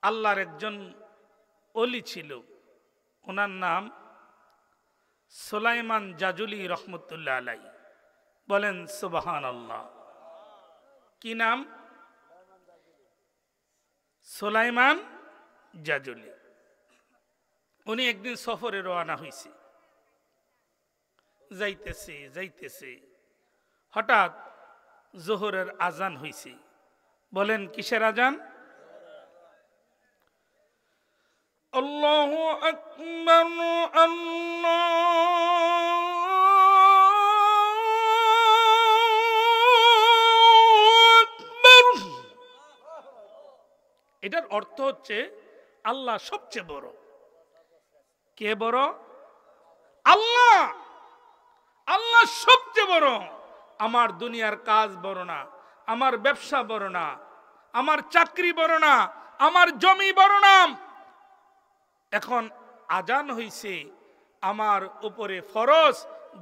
আল্লাহর একজন ওলি ছিল, ওনার নাম সুলাইমান জাজুলি রহমতুল্লাহ আলাই। বলেন সুবহানাল্লাহ। কি নাম? সুলাইমান জাজুলি। উনি একদিন সফরে রওনা হয়েছে, যাইতেছে যাইতেছে হঠাৎ জোহরের আজান হয়েছে। বলেন কিসের আজান? আল্লাহু আকবার, এটার অর্থ হচ্ছে আল্লাহ সবচেয়ে বড়। কে বড়? আল্লাহ। আল্লাহ সবচেয়ে বড়। আমার দুনিয়ার কাজ বড় না, আমার ব্যবসা বড় না, আমার চাকরি বড় না, আমার জমি বড় না। এখন আজান হইছে, আমার উপরে ফরজ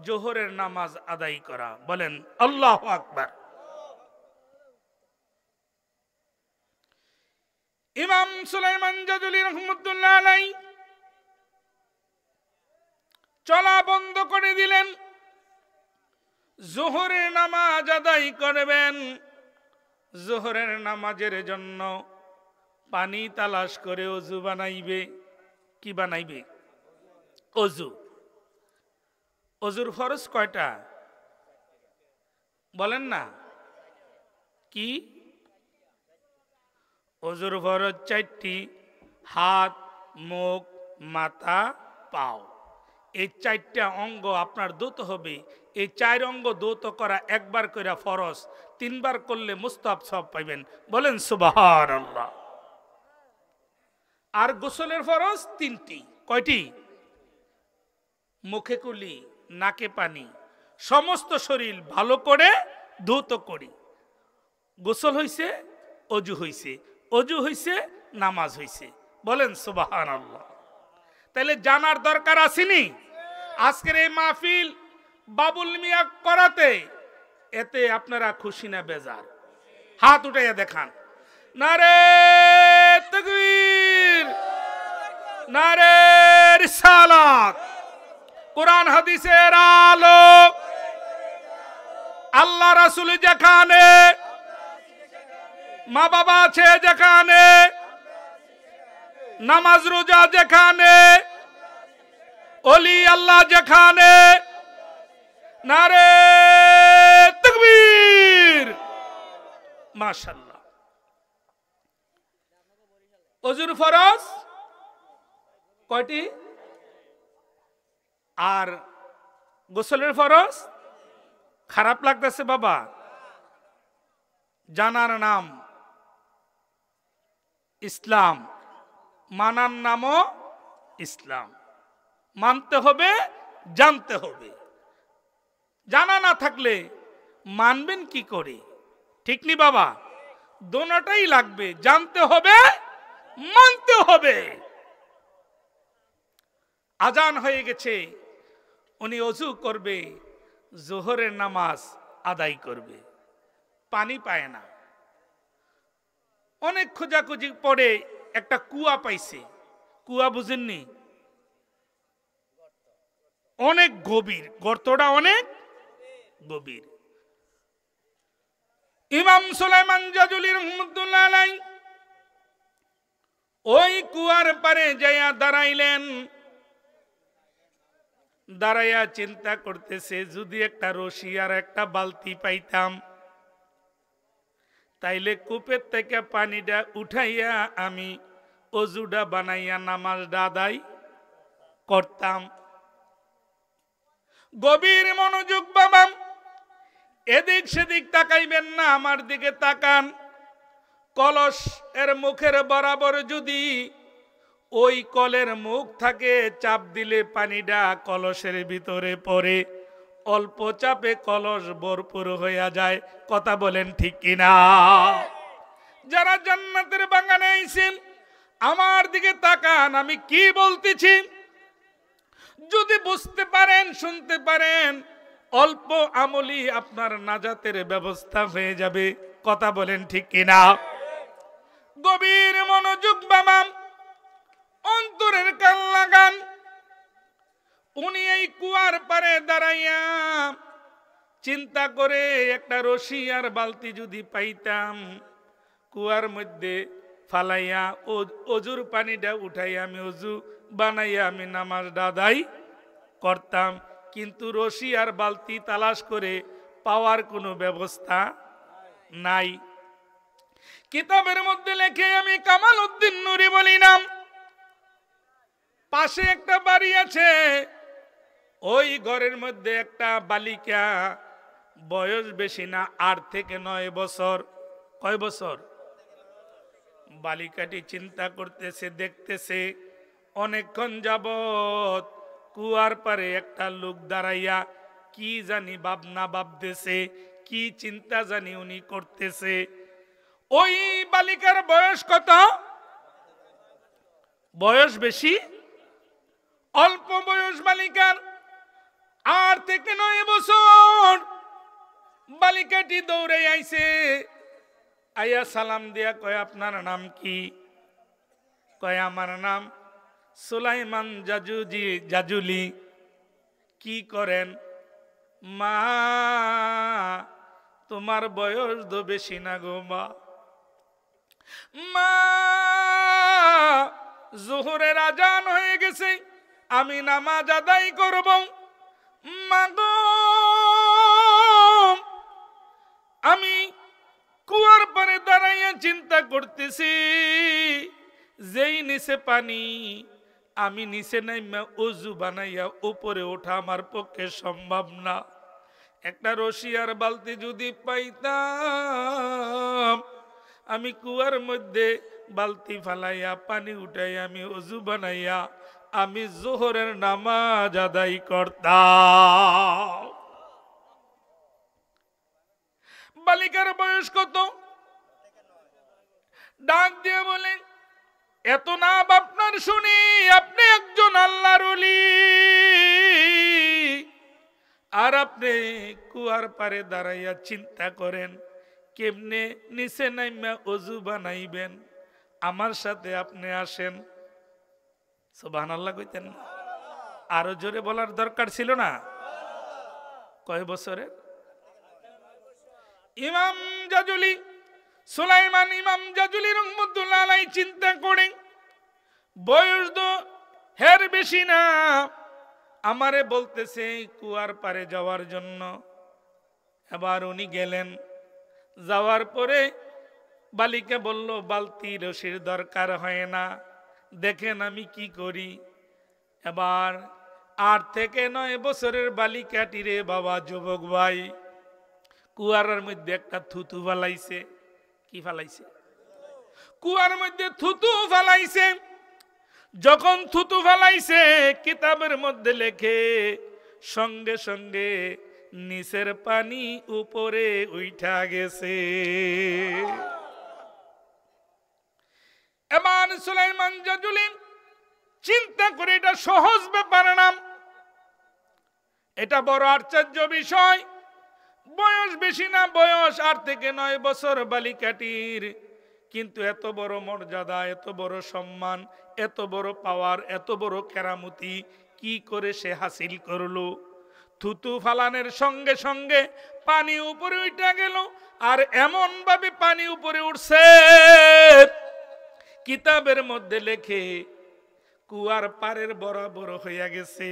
জোহরের নামাজ আদায় করা। বলেন আল্লাহু আকবার। ইমাম সুলাইমান জাজুলি রহমতুল্লাহ আলাই চলা বন্ধ করে দিলেন, জোহরের নামাজ আদায় করবেন। জোহরের নামাজের জন্য পানি তালাশ করে অজু বানাইবে। কি বানাইবে? অজু। অজুর ফরজ কয়টা বলেন না? কি? অজুর ফরজ 4টি। হাত, মুখ, মাথা, পাও, এই 4টা অঙ্গ আপনার ধুতে হবে। এই 4 অঙ্গ ধুত করা একবার করে ফরজ, 3বার করলে মুস্তাহাব সওয়াব পাইবেন। বলেন সুবহানাল্লাহ। আর গোসলের ফরজ 3টি। কয়টি? মুখে কুলি, নাকে পানি, সমস্ত শরীর ভালো করে ধুত করি। গোসল হইছে, অজু হইছে, অজু হইছে, নামাজ হইছে। বলেন সুবহানাল্লাহ। তাহলে জানার দরকার আসেনি? আজকের এই মাহফিল বাবুল মিয়া করাতে এতে আপনারা খুশি না বেজার? হাত উঠাইয়া দেখান। নারে তাকবীর, নারে রিসালাত। কোরআন হাদিসের আলো, আল্লাহ রাসূল যেখানে, মা বাবা আছে যেখানে, নামাজ রোজা যেখানে, ওলি আল্লাহ যেখানে, নারে তাকবীর। মাশাআল্লাহ। অজুর ফরজ কয়টি? আর গোসলের ফরজ? খারাপ লাগতেছে বাবা? জানার নাম ইসলাম, মানার নামও ইসলাম। মানতে হবে, জানতে হবে। জানা না থাকলে মানবেন কি করে? ঠিক নি বাবা? দোনোটাই লাগবে, জানতে হবে, মানতে হবে। আজান হয়ে গেছে, উনি ওযু করবে, জোহরের নামাজ আদায় করবে। পানি পায় না, অনেক খোঁজাখুঁজি পরে একটা কুয়া পাইছে। কুয়া বুঝেননি? অনেক গভীর, গর্তটা অনেক গভীর। ইমাম সুলাইমান জাজুলি রহমতুল্লাহ আলাই ওই কুয়ার পারে যাইয়া দাঁড়াইলেন। দাঁড়াইয়া চিন্তা করতেছে, যদি একটা রশি আর একটা বালতি পাইতাম, তাইলে কূপের থেকে পানিটা উঠাইয়া আমি অজুটা বানাইয়া নামাজটা আদায় করতাম। গভীর মনোযোগ বাবা, এদিক সেদিক তাকাইবেন না, আমার দিকে তাকান। কলস এর মুখের বরাবর যদি ওই কলের মুখ থাকে, চাপ দিলে পানিটা কলসের ভিতরে পড়ে, অল্প চাপে কলস ভরপুর হইয়া যায়। কথা বলেন ঠিক কিনা? যারা জান্নাতের বাগানে আইছেন আমার দিকে তাকান, আমি কি বলতেছি যদি বুঝতে পারেন, শুনতে পারেন, অল্প আমলি আপনার নাজাতের ব্যবস্থা হয়ে যাবে। কথা বলেন ঠিক কিনা? গভীর মনোযোগ বাবা, দাঁড়াইয়া চিন্তা করে একটা রশি আর বালতি যদি পাইতাম, কুয়ার মধ্যে ফালাইয়া অজুর পানিটা উঠাইয়া আমি অজু বানাইয়া আমি নামাজ আদায় করতাম। কিন্তু রশি আর বালতি তালাশ করে পাওয়ার কোনো ব্যবস্থা নাই। কিতাবের মধ্যে লেখে, আমি কামাল উদ্দিন নুরি বলি নাম, পাশে একটা বাড়ি আছে, ওই ঘরের মধ্যে একটা বালিকা, বয়স বেশি না, 8 থেকে 9 বছর। কয় বছর? বালিকাটি চিন্তা করতেছে, দেখতেছে অনেকক্ষণ যাবত কুয়ার পারে একটা লোক দাঁড়াইয়া কি জানি ভাবনা ভাবতেছে, কি চিন্তা জানি উনি করতেছে। ওই বালিকার বয়স কত? বয়স বেশি? অল্প বয়স বালিকার, 8 থেকে 9 বছর। বালিকাটি দৌড়ে আইছে, আইয়া সালাম দিয়া কয়, আপনার নাম কি? কয়, আমার নাম সুলাইমান জাজুলি। কি করেন? মা, তোমার বয়স তো বেশি না গো মা। মা, জোহরের আজান হয়ে গেছে, আমি নামাজ আদায় করব। মা গো, আমি কুয়ার পারে দাঁড়াইয়া চিন্তা করতেছি, যেই নিচে পানি, আমি নিচে নাইমা অজু বানাইয়া উপরে ওঠা আমার পক্ষে সম্ভব না। একটা রশি আর বালতি যদি পাইতাম, আমি কুয়ার মধ্যে বালতি ফালাইয়া পানি উঠাইয়া আমি অজু বানাইয়া আমি জোহরের নামাজ আদায় করতাম। বালিকার বয়স কত? ডাক দিয়ে বলে, এত নাম আপনার শুনি, আপনি একজন আল্লাহর ওলি, আর আপনি কুয়ার পারে দাঁড়াইয়া চিন্তা করেন কেমনে নিচে নাইমা অজু বানাইবেন। আমার সাথে আপনি আসেন। সুবহানাল্লাহ কইতেন না? আরো জোরে বলার দরকার ছিল না? কয় বছরে? ইমাম জাজুলি, সুলাইমান ইমাম জাজুলি রহমতুল্লাহ আলাইহি চিন্তা করেন, বয়স তো হের বেশি না, আমারে বলতেছে কুয়ার পারে যাওয়ার জন্য। এবার উনি গেলেন, যাওয়ার পরে বালিকা বলল, বালতি রশির দরকার হয় না, দেখেন আমি কি করি। এবার 8 থেকে 9 বছরের বালিকাটি রে বাবা, যুবক ভাই, কুয়ারের মধ্যে একটা থুতু ফালাইছে। কি ফালাইছে? কুয়ার মধ্যে থুতু ফালাইছে। যখন থুতু ফালাইছে, কিতাবের মধ্যে লেখে সঙ্গে সঙ্গে নিচের পানি উপরে উঠা গেছে। এবার সুলাইমান জাজুলি চিন্তা করে, এটা সহজ ব্যাপার না, এটা বড় আশ্চর্য বিষয়। বয়স বেশি না, বয়স 8 থেকে 9 বছর বালিকাটির, কিন্তু এত বড় মর্যাদা, এত বড় সম্মান, এত বড় পাওয়ার, এত বড় কেরামতি কি করে সে হাসিল করলো? থুতু ফালানের সঙ্গে সঙ্গে পানি উপরে উঠে গেল, আর এমন ভাবে পানি উপরে উঠছে, কিতাবের মধ্যে লেখে কুয়ার পারের বরাবর হইয়া গেছে।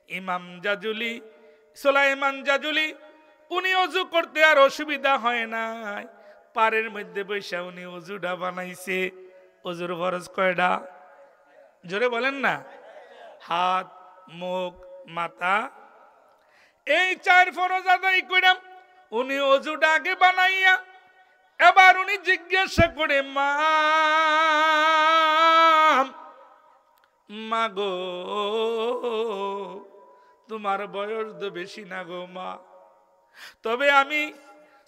ইমাম জাজুলি, সুলাইমান জাজুলি, উনি অজু করতে আর অসুবিধা হয় না, পারের মধ্যে বৈশা উনি অজুটা বানাইছে। অজুর ফরজ কয়টা? জোরে বলেন না? হাত, মুখ, মাথা, এই 4 ফরজ আদায় করে উনি অজুটা আগে বানাইয়া, এবার উনি জিজ্ঞাসা করে, মা গো, তোমার বয়স তো বেশি না গো মা, তবে আমি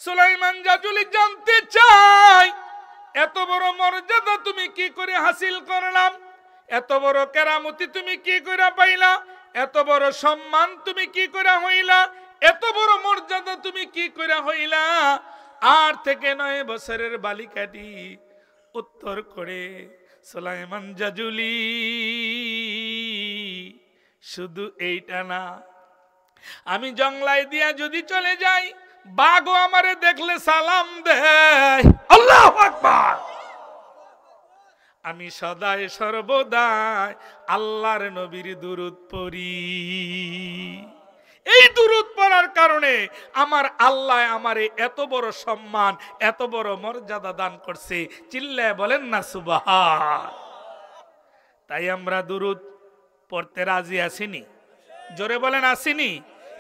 সুলাইমান জাজুলি জানতে চাই, এত বড় মর্যাদা তুমি কি করে হাসিল করলাম? এত বড় কেরামতি তুমি কি করে পাইলা? এত বড় সম্মান তুমি কি করে হইলা? এত বড় মর্যাদা তুমি কি করে হইলা? 8 থেকে 9 বছরের বালিকাটি উত্তর করে, সুলাইমান জাজুলি, শুধু এইটা না, আমি জংলাই দিয়া যদি চলে যাই, বাঘও আমারে দেখলে সালাম দেয়। আল্লাহু আকবার। আমি সদাই সর্বদাই আল্লাহর নবীর দুরূদ পড়ি। এই দুরূদ পড়ার কারণে আমার আল্লাহ আমারে এত বড় সম্মান, এত বড় মর্যাদা দান করছে। চিল্লায় বলেন না সুবহান। তাই আমরা দুরূদ পড়তে রাজি আসিনি? জোরে বলেন আসিনি?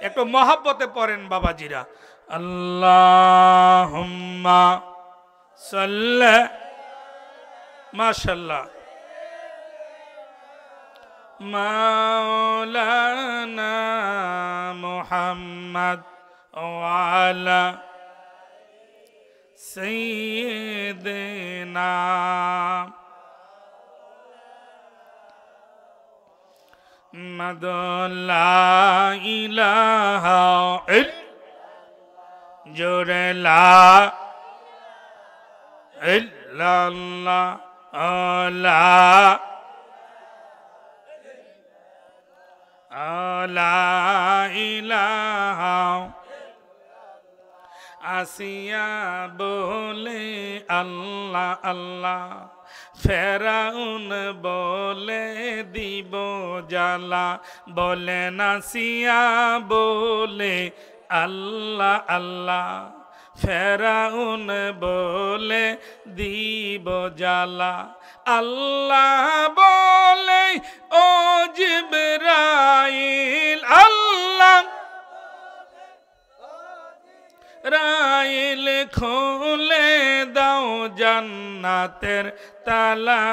একটু মহব্বতে পড়েন বাবাজিরা। আল্লাহুম্মা সাল্লি, মাশাআল্লাহ, মাওলানা মুহাম্মদ ওয়া আলা সাইয়্যিদিনা লা ইলাহা জোরে লা ইল্লাল্লাহ লা ইলাহা। আসিয়া বলে আল্লাহ আল্লাহ, ফেরাউন বলে দিব জালা। বলে নাসিয়া বলে আল্লাহ আল্লাহ, ফেরাউন বলে দিব জালা। আল্লাহ বলে ও জিবরাইল, আল্লাহ রাইল খুলে দাও জান্নাতের তালা।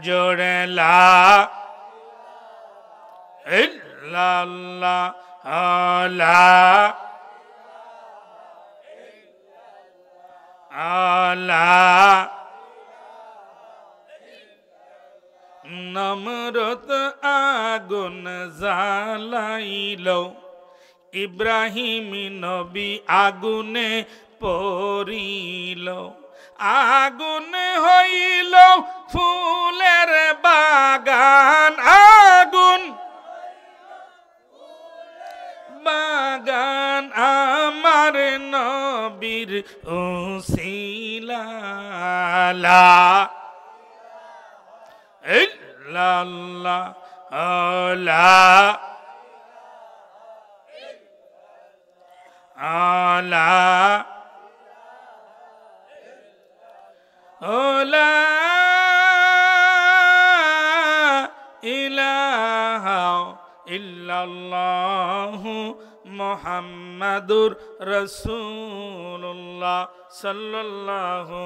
জোরে লা ইল্লাল্লাহ আল্লাহ। নমরত আগুন জ্বালাইল, ইব্রাহিম নবী আগুনে পড়িল। আগুন হইল ফুলের বাগান, আগুন বাগান আমার নবীর উসিলা। লা ইল্লাল্লাহ লা ইলাহা ইল্লাল্লাহু মুহাম্মাদুর রাসূলুল্লাহ সাল্লাল্লাহু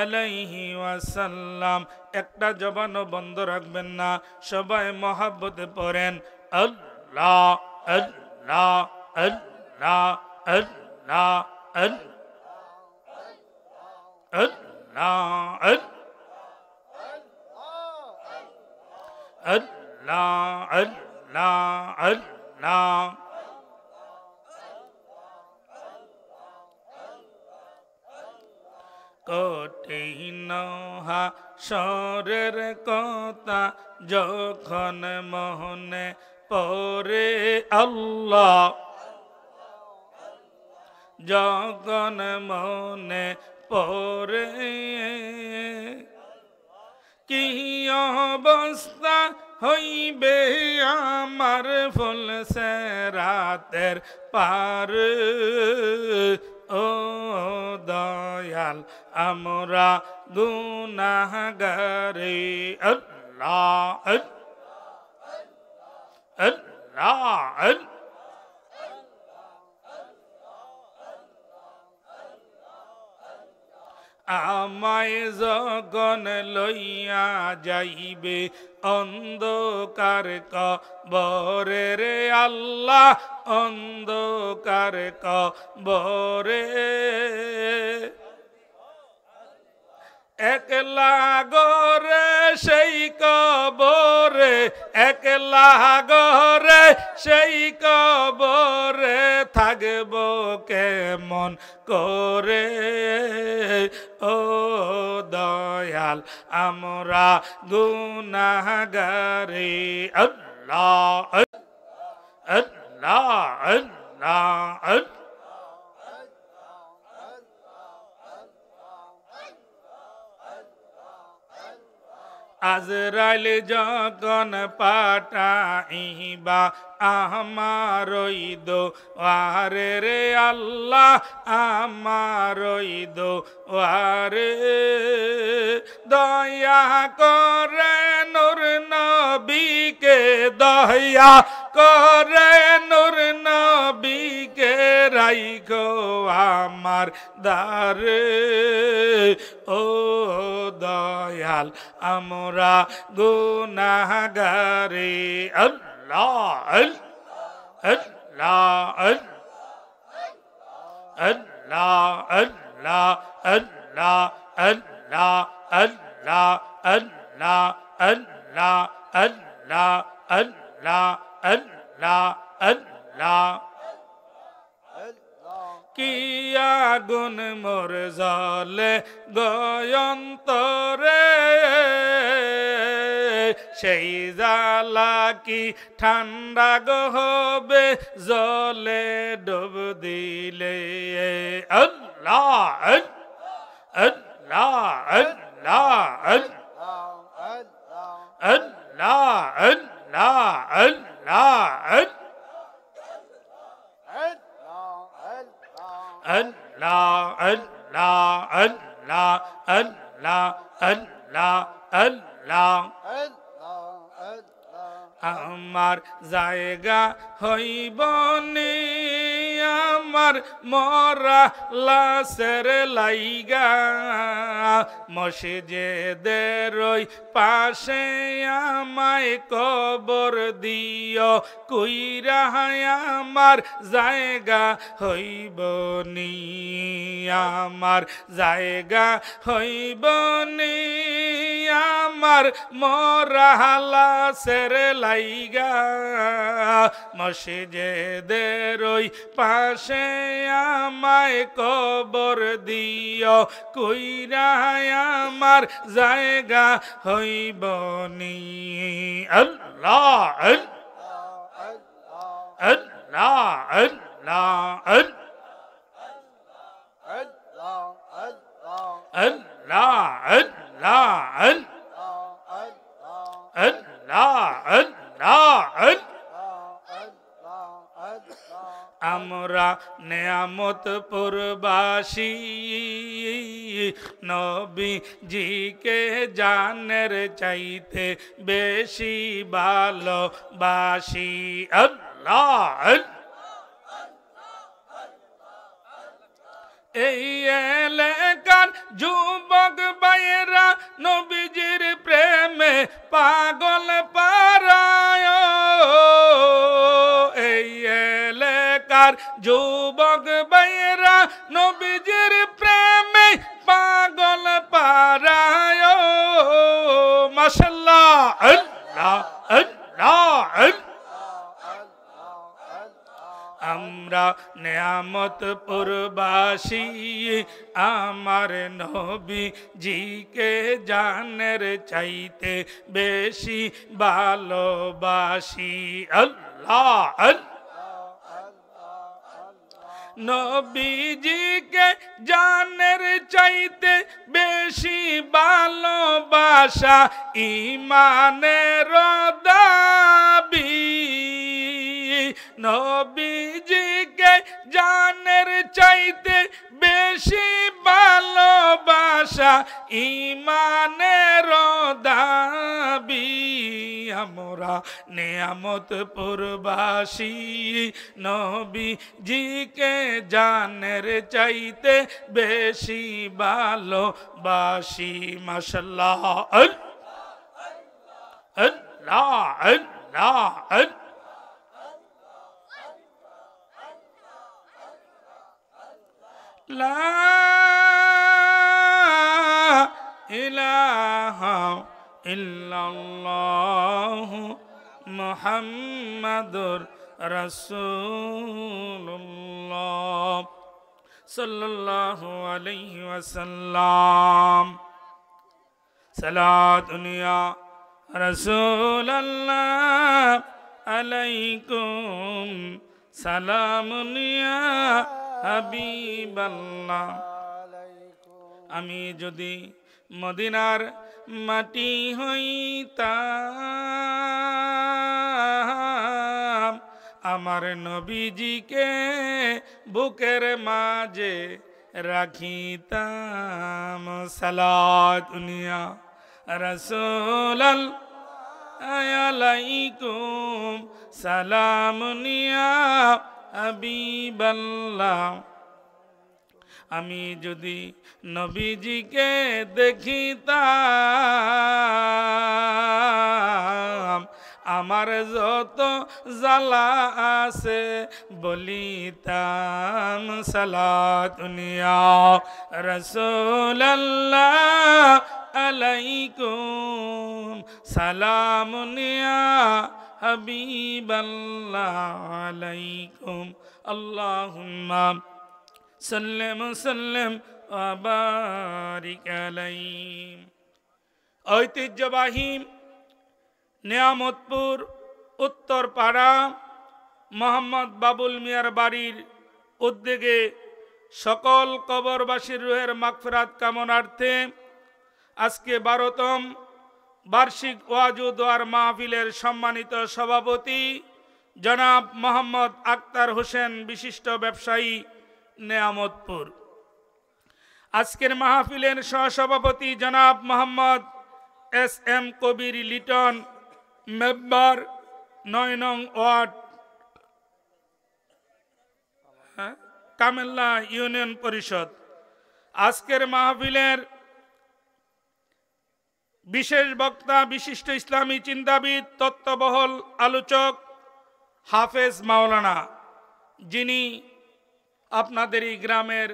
আলাইহি ওয়াসাল্লাম। একটা জবানও বন্ধ রাখবেন না, সবাই মহব্বতে পড়েন আল্লাহ আল্লাহ আল্লাহ আল্লাহ আল্লাহ আল্লাহ আল্লাহ আল্লাহ। কঠিন হাসরের কথা যখন মনে পড়ে আল্লাহ, যখন মনে পড়ে কি অবস্থা হইবে আমার ফুল সেরাতের পার। ও দয়াল আমরা গুনাহগারে, আল্লাহ আল্লাহ। আমায় যখন লইয়া যাইবে অন্ধকার কবরে রে আল্লাহ, অন্ধকার কবরে একলা গরে সেই কবরে, একলা গরে সেই কবরে থাকব কেমন করে ও দয়াল আমরা গুনাহগারে আল্লাহ আল্লাহ আল্লাহ আজরাইল যখন পাঠাইবা আমারই দোয়ারে রে আল্লাহ আমারই দোয়ারে দয়া করে নূর নবীকে দয়া করে নূর নবীকে রাইখো আমার দারে ও দয়াল আমরা গুনাহগারে আল্লাহ আল্লাহ আল্লাহ আল্লাহ আল্লাহ আল্লাহ আল্লাহ আল্লাহ আল্লাহ আল্লাহ আল্লাহ আল্লাহ আল্লাহ কি আগুন মোর জলে গয়ন্তরে সেই জ্বালা কি ঠান্ডা গো হবে জলে ডুব দিলে আল্লাহ আল্লাহ আল্লাহ আল্লাহ আল্লাহ আল্লাহ Allah, Allah, Allah, Allah, Allah, Allah. আমার জায়গা হইব নি আমার মরা লাশের লাইগা মসজিদের ওই পাশে আমায় কবর দিও কইরা আমার জায়গা হইব নি আমার জায়গা হইব নি আমার মরা লাশের লাইগা মসজিদের ওই পাশে আমায় কবর দিও কইরা আমার জায়গা হইব নি আল্লাহ আল্লাহ আল্লাহ আল্লাহ আল্লাহ আমরা নেয়ামত পুরবাসী নবীজিকে জানের চাইতে বেশি ভালোবাসি আল্লাহ এই এলাকার যুবক ভাইয়েরা নবীজির প্রেমে পাগল পারায় এই এলাকার যুবক ভাইয়েরা নবীজির প্রেমে পাগল পারায় মাশাআল্লাহ আল্লাহ আল্লাহ আমরা নেয়ামত পুরবাসী আমার নবীজিকে জানের চাইতে বেশি ভালোবাসি আল্লাহ নবীজিকে জানের চাইতে বেশি ভালোবাসা ঈমানের দাবি নবীজিকে জানের চাইতে বেশি ভালোবাসা ঈমানের দাবি আমরা নেয়ামত পুরবাসী নবীজিকে জানের চাইতে বেশি ভালোবাসি মাশাআল্লাহ আল্লাহ আল্লাহ লা ইলাহা ইল্লাল্লাহ মুহাম্মাদুর রাসূলুল্লাহ সাল্লাল্লাহু আলাইহি ওয়াসাল্লাম। সালাতুন ইয়া রাসূলাল্লাহ আলাইকুম সালামুন ইয়া হাবিবাল্লাহ। আমি যদি মদিনার মাটি হইতাম, আমার নবীজিকে বুকের মাঝে রাখিতাম। সালাতুন ইয়া রাসূলাল্লাহ আলাইকুম সালামুন ইয়া হাবিবাল্লাহ। আমি যদি নবীজিকে দেখিতাম, আমার যত জ্বালা আছে বলিতাম। সালাতুন ইয়া রাসূলাল্লাহ আলাইকুম সালামুন ইয়া হাবিবাল্লাহ আলাইকুম আল্লাহুম্মা সাল্লিম সাল্লিম ওয়া বারিক আলাইহি। ঐতিহ্যবাহী নিয়ামতপুর উত্তরপাড়া মোহাম্মদ বাবুল মিয়ার বাড়ির উদ্যোগে সকল কবরবাসীর রুহের মাগফিরাত কামনার্থে আজকে 12তম বার্ষিক ওয়াজ ও দোয়ার মাহফিলের সম্মানিত সভাপতি জনাব মোহাম্মদ আক্তার হোসেন, বিশিষ্ট ব্যবসায়ী, নিয়ামতপুর। আজকের মাহফিলের সহসভাপতি জনাব মোহাম্মদ SM কবির লিটন, মেম্বার 9 নং ওয়ার্ড কামেল্লা ইউনিয়ন পরিষদ। আজকের মাহফিলের বিশেষ বক্তা বিশিষ্ট ইসলামী চিন্তাবিদ, তত্ত্ববহল আলোচক হাফেজ মাওলানা, যিনি আপনাদের এই গ্রামের,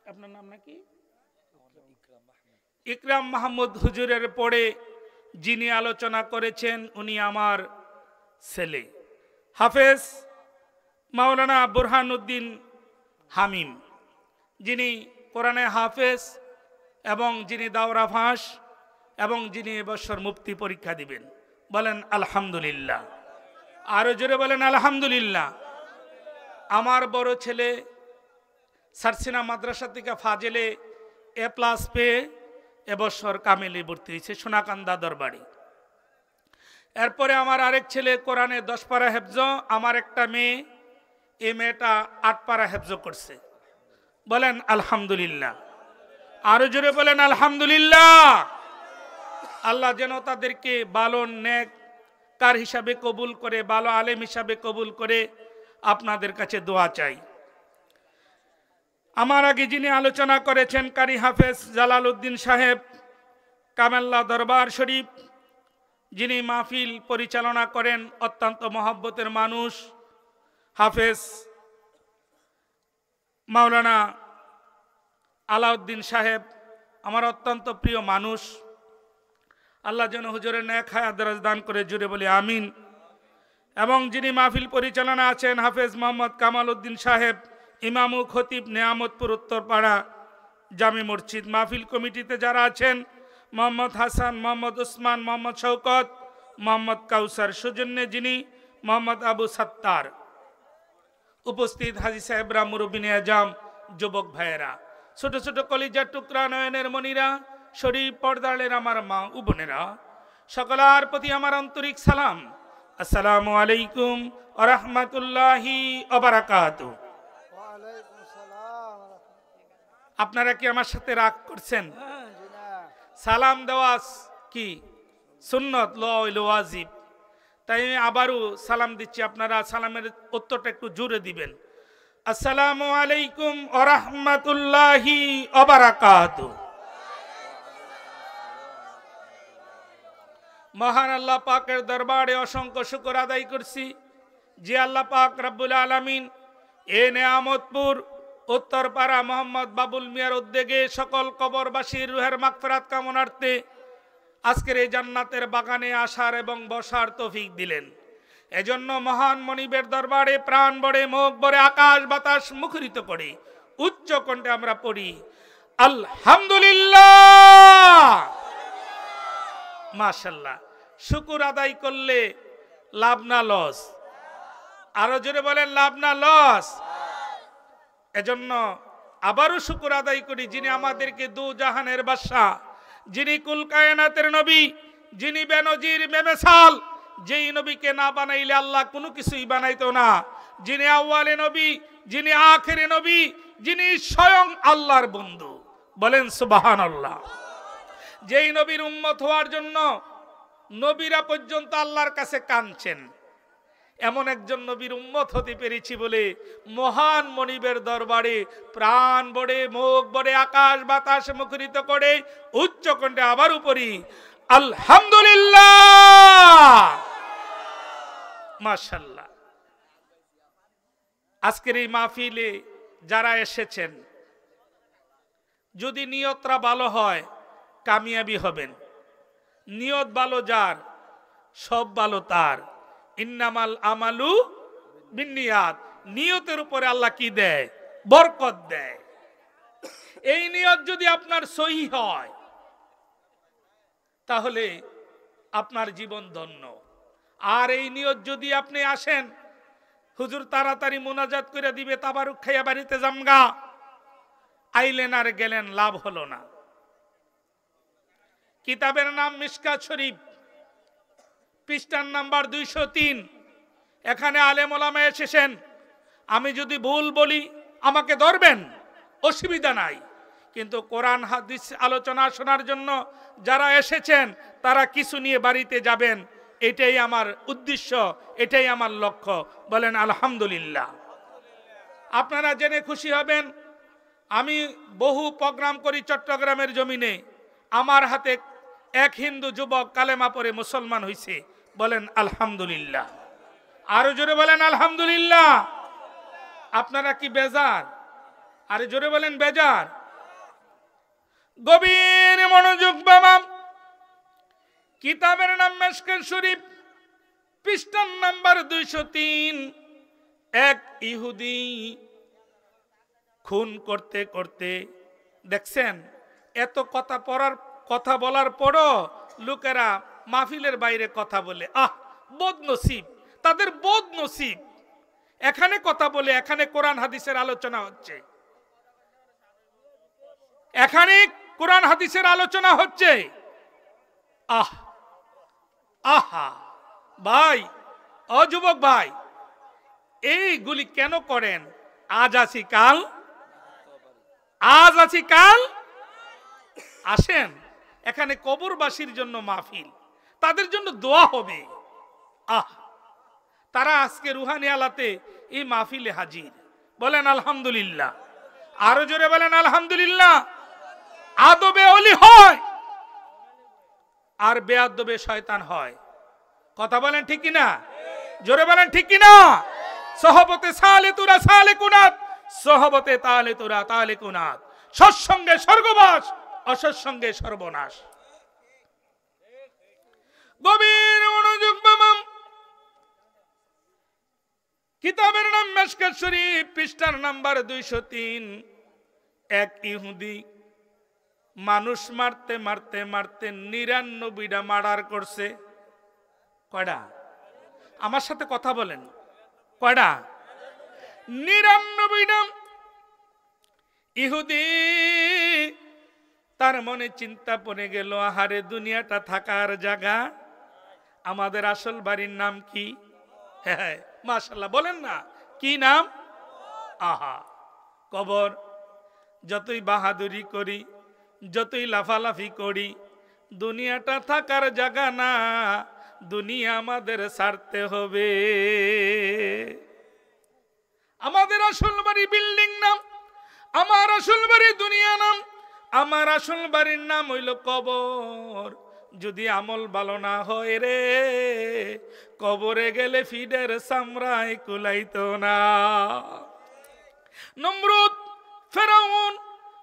আপনার নাম নাকি? ইকরাম মাহমুদ হুজুরের পড়ে যিনি আলোচনা করেছেন, উনি আমার ছেলে হাফেজ মাওলানা বুরহানুদ্দিন হামিম, যিনি কোরআনে হাফেজ এবং যিনি দাওরা ফাঁস এবং যিনি এবছর মুফতি পরীক্ষা দিবেন। বলেন আলহামদুলিল্লাহ। আরো জোরে বলেন আলহামদুলিল্লাহ। আমার বড় ছেলে সারসিনা মাদ্রাসা থেকে ফাজেলে A+ পেয়ে এবছর কামেলি ভর্তি হয়েছে সোনাকান্দা দরবারি। এরপরে আমার আরেক ছেলে কোরআনে 10 পারা হেফজ, আমার একটা মেয়ে, এই মেয়েটা 8 পারা হেফজ করছে। বলেন আলহামদুলিল্লাহ। আরো জোরে বলেন আলহামদুলিল্লাহ। আল্লাহ যেন তাদেরকে ভালো নেক কার হিসাবে কবুল করে, ভালো আলেম হিসাবে কবুল করে, আপনাদের কাছে দোয়া চাই। আমার আগে যিনি আলোচনা করেছেন কারি হাফেজ জালাল উদ্দিন সাহেব, কামেল্লা দরবার শরীফ, যিনি মাহফিল পরিচালনা করেন, অত্যন্ত মহব্বতের মানুষ। হাফেজ মাওলানা আলাউদ্দিন সাহেব আমার অত্যন্ত প্রিয় মানুষ। আল্লাহ যেন হুজুরের নেক হায়াত দরাজ দান করে, জুড়ে বলি আমিন। এবং যিনি মাহফিল পরিচালনা আছেন হাফেজ মোহাম্মদ কামাল উদ্দিন সাহেব, ইমাম ও খতিব, নিয়ামতপুর উত্তরপাড়া জামি মসজিদ। মাহফিল কমিটিতে যারা আছেন মোহাম্মদ হাসান, মোহাম্মদ উসমান, মোহাম্মদ শওকত, মোহাম্মদ কাউসার, সৌজন্যে যিনি মোহাম্মদ আবু সাত্তার। উপস্থিত হাজী সাহেবরা, মুরব্বিনে আজম, যুবক ভাইয়েরা, ছোট ছোট কলিজার টুকরা, নয়নের মনিরা, শরীফ পর্দালের আমার মা ও বোনেরা, সকলের প্রতি আমার আন্তরিক সালাম। আসসালামু আলাইকুম ওয়া রাহমাতুল্লাহি ওয়া বারাকাতুহু। আপনারা কি আমার সাথে রাগ করছেন? সালাম দেওয়া কি সুন্নত, ওয়াজিব, তাই আমি আবারও সালাম দিচ্ছি। আপনারা সালামের উত্তরটা একটু জোরে দিবেন। আসসালামু আলাইকুম ওয়া রাহমাতুল্লাহি ওয়া বারাকাতুহু। মহান আল্লাহ পাকের দরবারে অসংখ্য শুকর আদায় করছি যে আল্লাহ পাক রব্বুল আলামিন এ নিয়ামতপুর উত্তরপাড়া মোহাম্মদ বাবুল মিয়ার উদ্যোগে সকল কবরবাসীর রুহের মাগফিরাত কামনার্থে আজকের এই জান্নাতের বাগানে আসার এবং বসার তৌফিক দিলেন। এজন্য মহান মনিবের দরবারে প্রাণ ভরে, মুখ ভরে, আকাশ বাতাস মুখরিত করে উচ্চ কণ্ঠে আমরা পড়ি আলহামদুলিল্লাহ। মাশাআল্লাহ। শুকর আদায় করলে লাভ না লস? আরো জোরে বলেন, লাভ না লস? এজন্য আবারও শুকর আদায় করি, যিনি আমাদেরকে দু জাহানের বাদশা, যিনি কুল কায়নাতের নবী, যিনি বেনজির বেমিসাল, যেই নবীকে না বানাইলে আল্লাহ কোনো কিছুই বানাইতো না, যিনি আউয়ালে নবী, যিনি আখিরে নবী, যিনি স্বয়ং আল্লাহর বন্ধু। বলেন সুবহানাল্লাহ। যেই নবীর উম্মত হওয়ার জন্য নবীরা পর্যন্ত আল্লাহর কাছে কাঁদছেন, এমন একজন নবীর উম্মত হতে পেরেছি বলে মহান মনিবের দরবারে প্রাণ বড়ে, মুখ বড়ে, আকাশ বাতাস মুখরিত করে উচ্চ কণ্ঠে আবার উপরি আলহামদুলিল্লাহ। মাশাআল্লাহ। আজকের এই মাহফিলে যারা এসেছেন, যদি নিয়তটা ভালো হয় কামিয়াবি হবেন। নিয়ত ভালো যার, সব ভালো তার। ইন্নামাল আমালু বিন্নিয়াত। নিয়তের উপরে আল্লাহ কি দেয়? বরকত দেয়। এই নিয়ত যদি আপনার সহি হয় তাহলে আপনার জীবন ধন্য। আর এই নিয়ত যদি আপনি আসেন হুজুর তাড়াতাড়ি মুনাজাত করে দিবে, তাবারুক খাইয়া বাড়িতে জামগা, আইলেন আর গেলেন, লাভ হলো না। কিতাবের নাম মিশকাত শরীফ, পৃষ্ঠার নাম্বার 203। এখানে আলেম ওলামা এসেছেন, আমি যদি ভুল বলি আমাকে ধরবেন, অসুবিধা নাই। কিন্তু কোরআন হাদিস আলোচনা শোনার জন্য যারা এসেছেন তারা কিছু নিয়ে বাড়িতে যাবেন, এটাই আমার উদ্দেশ্য, এটাই আমার লক্ষ্য। বলেন আলহামদুলিল্লাহ। আপনারা জেনে খুশি হবেন, আমি বহু প্রোগ্রাম করি চট্টগ্রামের জমিনে। আমার হাতে এক হিন্দু যুবক কালেমা পড়ে মুসলমান হয়েছে। বলেন আলহামদুলিল্লাহ। আরো জোরে বলেন আলহামদুলিল্লাহ। আপনারা কি বেজার? আরে জোরে বলেন বেজার। গভীর মনোযোগ বাবা। কিতাবের নাম মিশকাত শরীফ, পৃষ্ঠার নাম্বার 203। এক ইহুদি খুন করতে করতে, দেখছেন এত কথা বলার পরও লোকেরা মাহফিলের বাইরে কথা বলে। বদনসিব, তাদের বদনসিব। এখানে কথা বলে, এখানে কোরআন হাদিসের আলোচনা হচ্ছে, এখানে কোরআন হাদিসের আলোচনা হচ্ছে। আহা ভাই, অযুবক ভাই, এইগুলি কেন করেন? আজ আছি কাল, আজ আছি কাল। আসেন, এখানে কবরবাসীর জন্য মাহফিল, তাদের জন্য দোয়া হবে। তারা আজকে রুহানি আলাতে এই মাহফিলে হাজির। বলেন আলহামদুলিল্লাহ। আরো জোরে বলেন আলহামদুলিল্লাহ। আদবে ওলি হয় আর বেয়াদবে শয়তান হয়। কথা বলেন ঠিক কিনা? জোরে বলেন ঠিক কিনা? সহবতে সালে তুরা সালে কুনাত, সহবতে তালে তুরা তালে কুনাত। সৎসঙ্গে স্বর্গবাস, অসৎসঙ্গে সর্বনাশ। গভীর মনোযোগ বাবা। কিতাবের নাম মিশকাত শরীফ, পৃষ্ঠার নাম্বার 203। এক ইহুদি মানুষ মারতে মারতে মারতে 99টা মার্ডার করছে। কয়টা? আমার সাথে কথা বলেন, কয়টা? 99টা। ইহুদি তার মনে চিন্তা পড়ে গেল, আহারে দুনিয়াটা থাকার জায়গা, আমাদের আসল বাড়ির নাম কি? হ্যাঁ মাশাআল্লাহ, বলেন না কি নাম? আহা, কবর। যতই বাহাদুরি করি, যতই লাফালাফি করি, দুনিয়াটা থাকার জায়গা না, দুনিয়া আমাদের ছাড়তে হবে। আমাদের আসল বাড়ি বিল্ডিং নাম, আমার আসল বাড়ি দুনিয়া নাম, আমার আসল বাড়ির নাম হইল কবর। যদি আমল ভালো না হয় রে, কবরে গেলে ফিডের চামড়ায় কুলাইতো না। নমরুদ, ফেরাউন,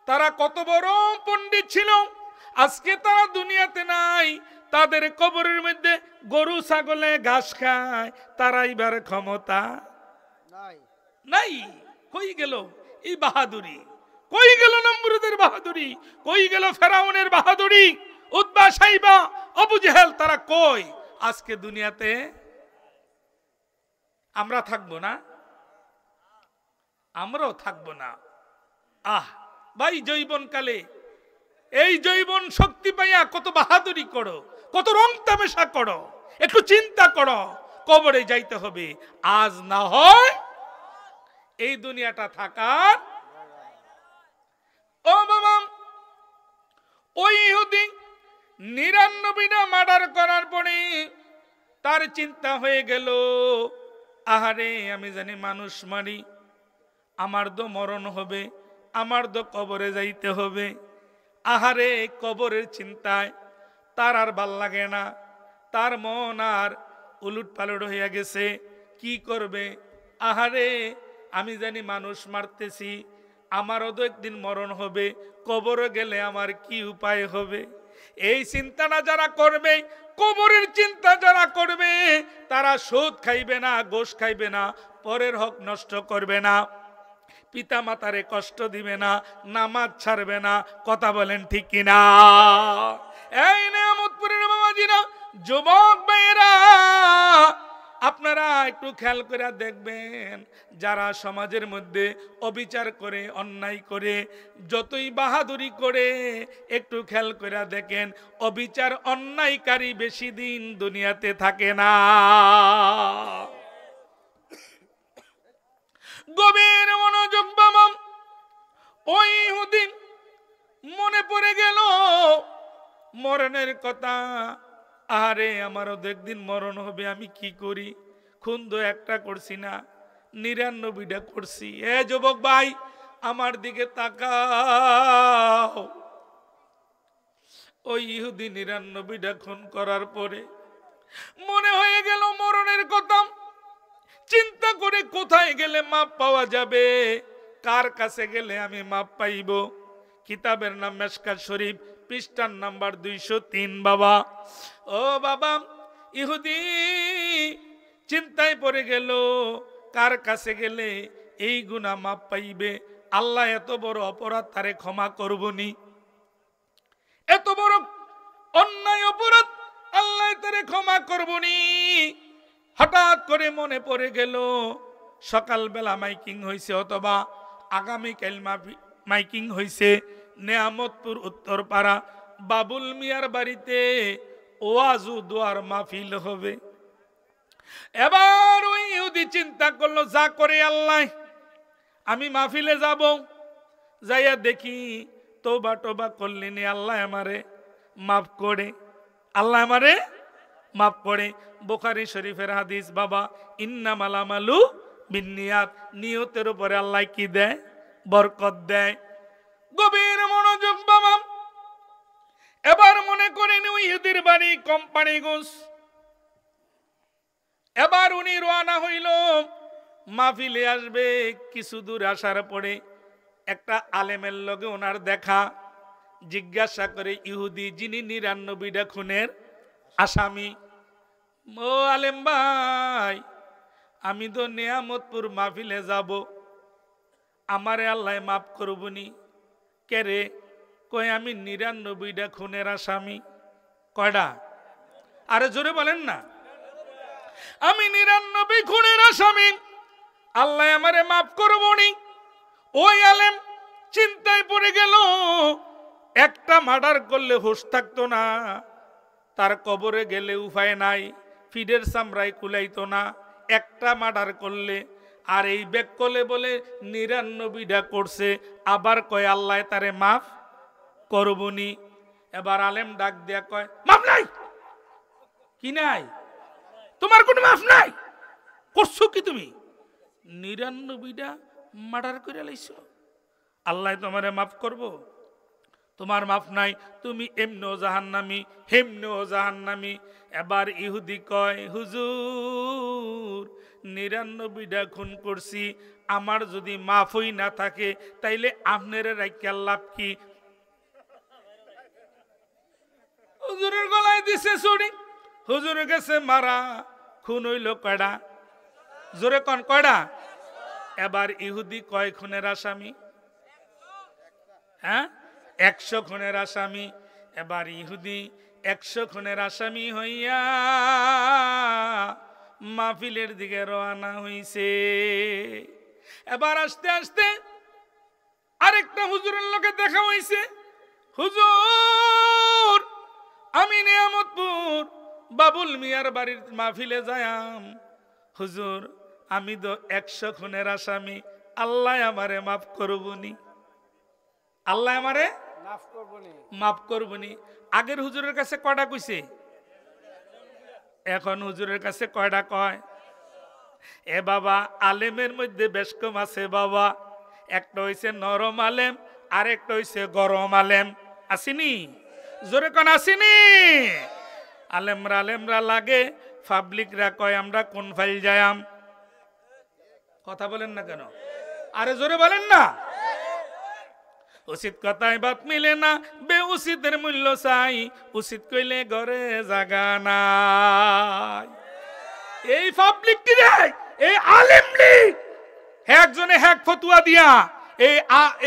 তারা কত বড় পণ্ডিত ছিল, আজকে তারা দুনিয়াতে নাই। তাদের কবরের মধ্যে গরু ছাগলে ঘাস খায়, তারা এবার ক্ষমতা নাই। কই গেল? এই বাহাদুরি? কই গেল নমরুদের বাহাদুরি? কই গেল ফেরাউনের বাহাদুরি? উতবা সাইবা আবু জেহেল তারা কই? আজকে দুনিয়াতে আমরা থাকবো না? আমরাও থাকবো না। ভাই, যৌবনকালে এই যৌবন শক্তি পাইয়া কত বাহাদুরি করো, কত রং তামাশা করো, একটু চিন্তা করো, কবরে যাইতে হবে। আজ না হয় এই দুনিয়াটা থাকার। ও বাবা, ওই ইহুদি ৯৯টা মার্ডার করার পরে তার চিন্তা হয়ে গেল, আহারে আমি জানি মানুষ মারি, আমার তো মরণ হবে, আমার তো কবরে যাইতে হবে। আহারে কবরের চিন্তায় তার আর ভাল লাগে না, তার মন আর উলুট পালট হইয়া গেছে। কি করবে? আহারে আমি জানি মানুষ মারতেছি, আমারও তো একদিন মরণ হবে, কবরে গেলে আমার কি উপায় হবে? এই চিন্তাটা যারা করবে, কবরের চিন্তা যারা করবে, তারা সুদ খাইবে না, গোশ খাইবে না, পরের হক নষ্ট করবে না, পিতা মাতারে কষ্ট দিবে না, নামাজ ছাড়বে না। কথা বলেন ঠিক কিনা? এই নেয়ামতপুরের বাবাজিরা, যুবক ভাইয়েরা, আপনারা একটু খেয়াল করে দেখবেন, যারা সমাজের মধ্যে অবিচার করে, অন্যায় করে, যতই বাহাদুরি করে, একটু খেয়াল করে দেখেন, অবিচার অন্যায়কারী বেশি দিন দুনিয়াতে থাকে না। গভীর মনোযোগ বাবা, ওই ইহুদি মনে পড়ে গেল মরণের কথা। আরে আমারও একদিন মরণ হবে, আমি কি করি? খুন তো একটা করছি না, ৯৯টা করছি। এ যুবক ভাই, আমার দিকে তাকাও। ওই ইহুদি ৯৯টা খুন করার পরে মনে হয়ে গেল মরণের কথা। চিন্তা করে কোথায় গেলে মাপ পাওয়া যাবে, কার কাছে গেলে আমি মাপ পাইব? কিতাবের নাম মেশকাত শরীফ, পৃষ্ঠার নাম্বার ২০৩। বাবা, ও বাবা, ইহুদি চিন্তায় পড়ে গেল, কার কাছে গেলে এই গুনাহ মাপ পাইবে? আল্লাহ এত বড় অপরাধ তারে ক্ষমা করবনি? এত বড় অন্যায় অপরাধ আল্লাহ তারে ক্ষমা করবনি? হঠাৎ করে মনে পড়ে গেল, সকালবেলা মাইকিং হয়েছে, অথবা আগামীকাল মাইকিং হয়েছে নেয়ামতপুর উত্তরপাড়া বাবুল মিয়ার বাড়িতে ওয়াজ ও দোয়ার মাহফিল হবে। এবার ওই ইহুদি চিন্তা করলো, যা করে আল্লাহ, আমি মাহফিলে যাব, যাইয়া দেখি তওবা টোবা করলেনি, আল্লাহ আমারে মাফ করে, আল্লাহ আমারে মাফ করে। বুখারী শরীফের হাদিস বাবা, ইন্নামাল আমালু বিন্নিয়াত, নিয়তের উপরে আল্লাহ কি দেয়? বরকত দেয়। গভীর মনোযোগ বাবা, এবার মনে করেন ওই ইহুদির বাড়ি কোম্পানিগঞ্জ। এবার উনি রওনা হইল, মাহফিলে আসবে। কিছু দূর আসার পরে একটা আলেমের লগে ওনার দেখা। জিজ্ঞাসা করে ইহুদি, যিনি ৯৯টা খুনের আসামি, ও আলেম ভাই, আমি তো নেয়ামতপুর মাহফিলে যাব, আমারে আল্লাহ মাফ করবনি? কে রে? কয় আমি ৯৯টা খুনের আসামি। কয়টা? আরে জোরে বলেন না। আমি ৯৯ খুনের আসামি, আল্লাহ আমারে মাফ করবনি? ওই আলেম চিন্তায় পড়ে গেল, একটা মার্ডার করলে হুঁশ থাকতো না, তার কবরে গেলে উপায় নাই, ফিডের চামড়ায় কুলাইতো না, একটা মার্ডার করলে। আর এই বেক করলে বলে ৯৯টা করছে, আবার কয় আল্লাহ তারে মাফ করবনি? এবার আলেম ডাক দিয়া কয়, মাফ নাই? কি নাই? তোমার কোনো মাফ নাই? করছো কি তুমি? ৯৯টা মার্ডার করে লাইছো, আল্লাহ তোমারে মাফ করব? তোমার মাফ নাই, তুমি এমনেও জাহান্নামী, হেমনেও জাহান্নামী। এবার ইহুদি কয়, হুজুর ৯৯টা খুন করছি, আমার যদি মাফই না থাকে তাইলে আপনারে রাখিয়া লাভ কি? হুজুরের গলায় দিছে ছুরি, হুজুরের কাছে মারা। খুন হইল কয়টা? জোরে কন, কয়টা? এবার ইহুদি কয় খুনের আসামি? হ্যাঁ, 100 খুনের আসামি। এবার ইহুদি 100 খুনের আসামি হইয়া মাহফিলের দিকে রওনা হইছে। এবার আস্তে আস্তে আরেকটা হুজুরের লোকে দেখা হইছে। হুজুর, আমি নিয়ামতপুর বাবুল মিয়ার বাড়ির মাহফিলে যায়াম। হুজুর, আমি তো 100 খুনের আসামি, আল্লাহ আমারে মাফ করবনি, আল্লাহ আমারে মাফ করবনি। আগের হুজুরের কাছে কয়টা কইছে? এখন হুজুরের কাছে কয়টা কয়? এ বাবা, আলেমের মধ্যে বেশ কম আছে বাবা। একটা হইছে নরম আলেম, আরেকটা হইছে গরম আলেম। আসিনি? জোরে কোন আসিনি? আলেমরা লাগে, পাবলিকরা কয় আমরা কোন ফাইল যায়াম। কথা বলেন না কেন? আরে জোরে বলেন না। উচিত কথায় বাত মিলে না, বেউচিতের মূল্য চাই, উচিত কইলে ঘরে জাগা নাই। এই পাবলিক কি রে? এই আলেম লীগ একজনে হ্যাক ফতুয়া দিয়া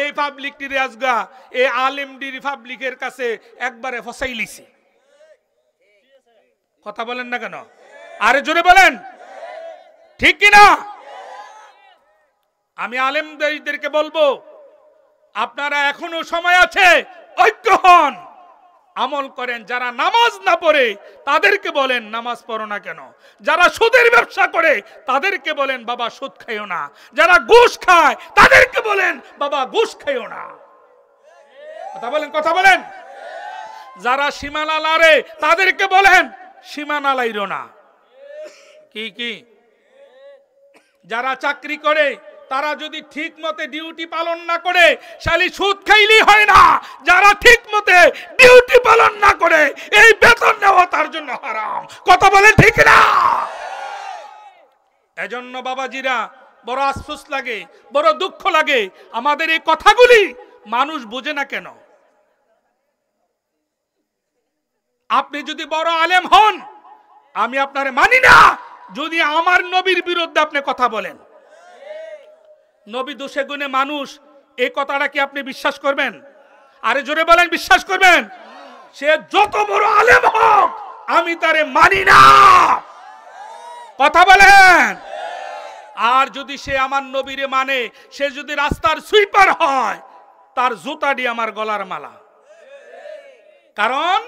এই পাবলিক টি আজগা এই আলেম ডির পাবলিকের কাছে একবারে ফসাই লিছে। কথা বলেন না কেন? আরে জোরে বলেন, ঠিক কি না? আমি আলেমদেরকে বলবো, আপনারা এখনো সময় আছে, ঐক্য হন, আমল করেন। যারা নামাজ না পড়ে তাদেরকে বলেন নামাজ পড়ো না কেন। যারা সুদের ব্যবসা করে তাদেরকে বলেন বাবা সুদ খাইও না। যারা ঘুষ খায় তাদেরকে বলেন বাবা ঘুষ খাইও না। কথা বলেন, কথা বলেন। যারা সীমানা লাড়ে তাদেরকে বলেন সীমানা লাইরো না। কি কি? যারা চাকরি করে তারা যদি ঠিক মতে ডিউটি পালন না করে শালি সুদ খাইলি হয় না। যারা ঠিক মতে ডিউটি পালন না করে এই বেতন নেওয়া তার জন্য হারাম। কথা বলেন ঠিক না? এজন্য বাবাজিরা বড় আফসোস লাগে, বড় দুঃখ লাগে, আমাদের এই কথাগুলি মানুষ বোঝে না কেন। আপনি যদি বড় আলেম হন, আমি আপনারে মানি না যদি আমার নবীর বিরুদ্ধে আপনি কথা বলেন। নবী দোষে গুণে মানুষ, এই কথাটা কি আপনি বিশ্বাস করবেন? আরে জোরে বলেন, বিশ্বাস করবেন? সে যত বড় আলেম হোক আমি তারে মানি না। কথা বলেন। আর যদি সে আমার নবীরে মানে, সে যদি রাস্তার সুইপার হয়, তার জুতাটি আমার গলার মালা, কারণ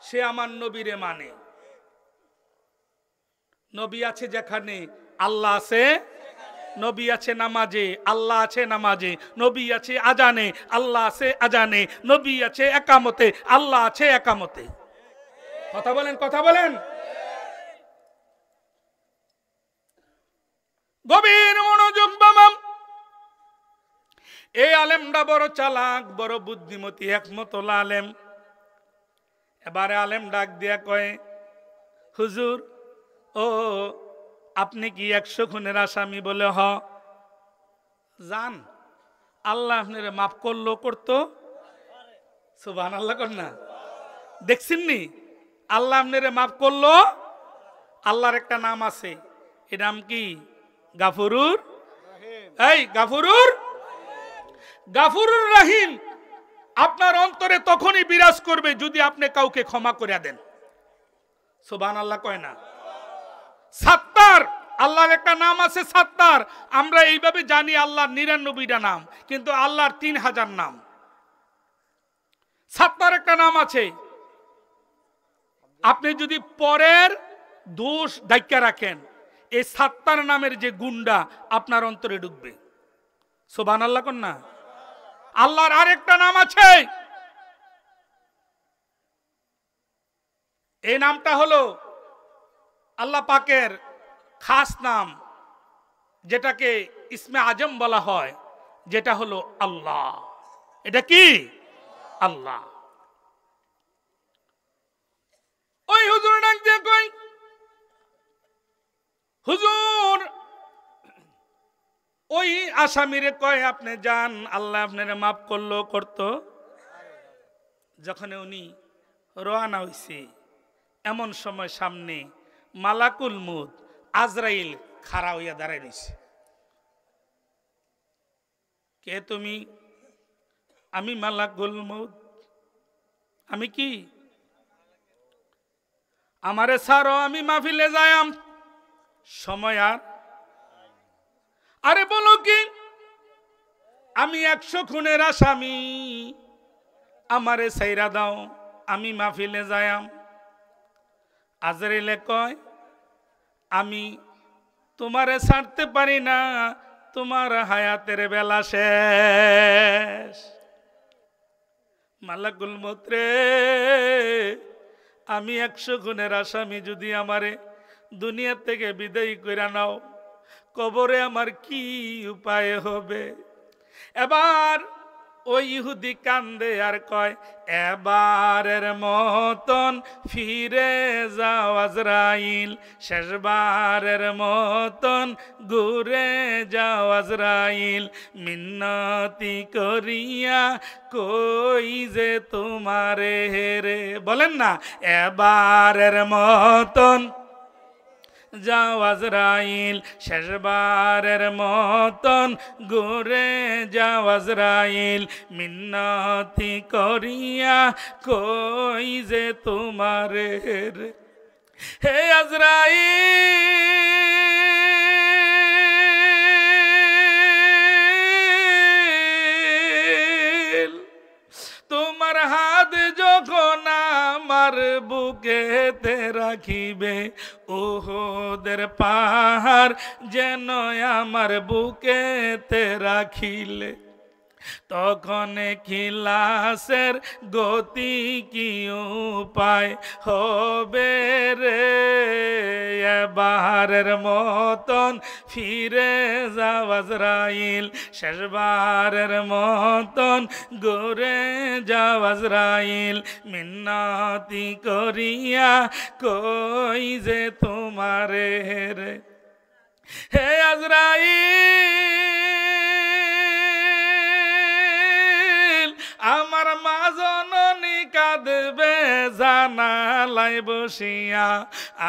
সে আমার নবীরে মানে। নবী আছে যেখানে আল্লাহ আছে, নবী আছে নামাজে, আল্লাহ আছে নামাজে, নবী আছে আজানে, আল্লাহ আছে আজানে, নবী আছে একামতে, আল্লাহ আছে একামতে। কথা বলেন, কথা বলেন। গভীর মনোযোগ বাবা। এই আলেমটা বড় চালাক, বড় বুদ্ধিমতী, একমতলা আলেম। এবারে আলেম ডাক দিয়া কয়, হুজুর, ও আপনি কি 100 খুনের আসামি? বলে হ। জান, আল্লাহ আপনারে মাফ করলো, করতো। সুবহানাল্লাহ কর না। দেখছেন নি? আল্লাহ আপনারে মাফ করলো। আল্লাহর একটা নাম আছে, এর নাম কি? গাফুরুর। এই গাফুরুর, গাফুরুর রহিম আপনার অন্তরে তখনই বিরাজ করবে যদি আপনি কাউকে ক্ষমা করে দেন। সুবহানাল্লাহ কয় না? সাত্তার, আল্লাহর একটা নাম আছে সাত্তার। আমরা এইভাবে জানি আল্লাহর 99টা নাম, কিন্তু আল্লাহর 3000 নাম। সাত্তার একটা নাম আছে। আপনি যদি পরের দোষ ঢাইকা রাখেন, এই সাত্তার নামের যে গুণটা আপনার অন্তরে ঢুকবে। সুবহানাল্লাহ কর না? আল্লাহর আরেকটা নাম আছে, এই নামটা হলো আল্লাহ পাকের খাস নাম, যেটাকে ইসমে আজম বলা হয়, যেটা হলো আল্লাহ। এটা কি? আল্লাহ। ওই হুজুর ডাক দিয়ে কই, হুজুর, ওই আসামিরে কয় আপনি যান, আল্লাহ আপনারে মাফ করলো, করতো। যখন উনি রওনা হইছে, এমন সময় সামনে মালাকুল মউত আজরাইল খাড়া হইয়া দাঁড়ায় রইছে। কে তুমি? আমি মালাকুল মউত। আমি কি? আমারে ছাড়ো, আমি মাহফিলে যায়াম, সময় আর। আরে বলো কি? আমি 100 খুনের আসামি, আমারে ছাইরা দাও, আমি মাহফিলে যায়াম। আজরাইলে কয় আমি তোমারে ছাড়তে পারি না, তোমার হায়াতের বেলা শেষ। মালাকুল মউত রে, আমি 100 খুনের আসামি, যদি আমারে দুনিয়া থেকে বিদায় কইরা নাও, কবরে আমার কি উপায় হবে? এবার ওই ইহুদি কান্দে আর কয়, এবারের মতন ফিরে যাও আজরাইল, শেষবারের মতন ঘুরে যাও আজরাইল, মিন্নতি করিয়া কই যে তোমারে হেরে। বলেন না, এবারের মতন যাও আজরাইল, শেষবারের মতন ঘুরে যাও আজরাইল, মিন্নতি করিয়া কই যে তোমারে রে। হে আজরাইল, তোমার হাত যখন আমার বুকেতে রাখিবে, ওহদের পাহাড় যেন আমার বুকেতে রাখিলে, তখন খিলাসের গতি কি উপায় হবে রে? এবারের মতন ফিরে যাও আজরাইল, শেষবারের মতন ঘুরে যাও আজরাইল, মিন্নতি করিয়া কই যে তোমারে রে। হে আজরাইল, আমার মা জননী কাঁদবে জানালায় বসিয়া,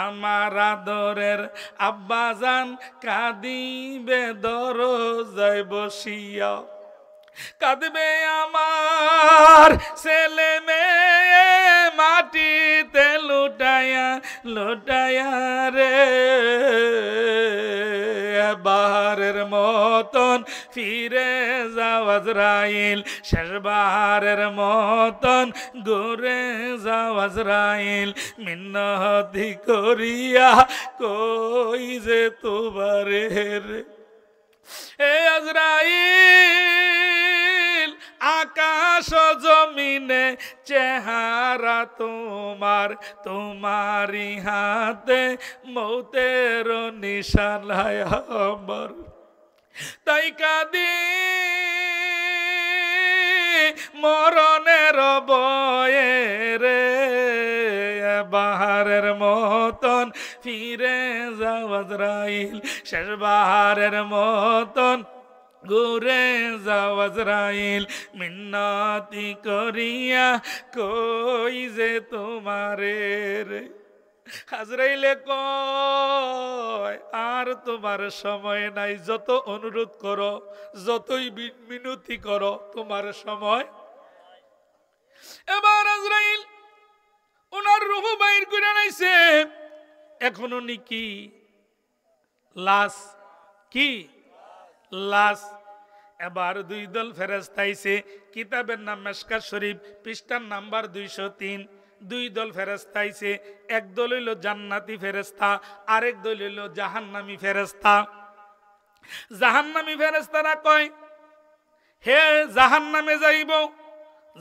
আমার আদরের আব্বাজান কাঁদিবে দরজায় বসিয়া, কাঁদবে আমার ছেলে মেয়ে মাটিতে লুটায়া লুটায়া রে। বারের মতন ফিরে যাও আজরাইল, শেষবারের মতন ঘুরে যাও আজরাইল, মিন্নতি করিয়া কই যে তোমারে রে। হে আজরাইল, আকাশ জমিনে চেহারা তোমার, তোমারি হাতে মৌতের নিশানায় আমার, তাই কাঁদি মরণের বয়ে রে। বাহারের মতন ফিরে যাও আজরাইল, শেষবারের মতন ঘুরে যাও আজরাইল, মিন্নতি করিয়া কই যে তোমারে রে। আজরাইলে কয় আর তোমার সময় নাই, যত অনুরোধ করো, যতই মিনতি করো, তোমার সময়। এবার আজরাইল ওনার রূহ বাইর করে নাইছে, এখনো নাকি লাশ, কি লাশ। এবার 2 দল ফেরেশতা আইছে, কিতাবের নাম মিশকাত শরীফ, পৃষ্ঠার নাম্বার 203। 2 দল ফেরেশতা আইছে, এক দল হইল জান্নাতি ফেরেশতা, আরেক দল হইল জাহান্নামী ফেরেশতা। জাহান্নামী ফেরেশতারা কয় হে জাহান্নামে যাইব,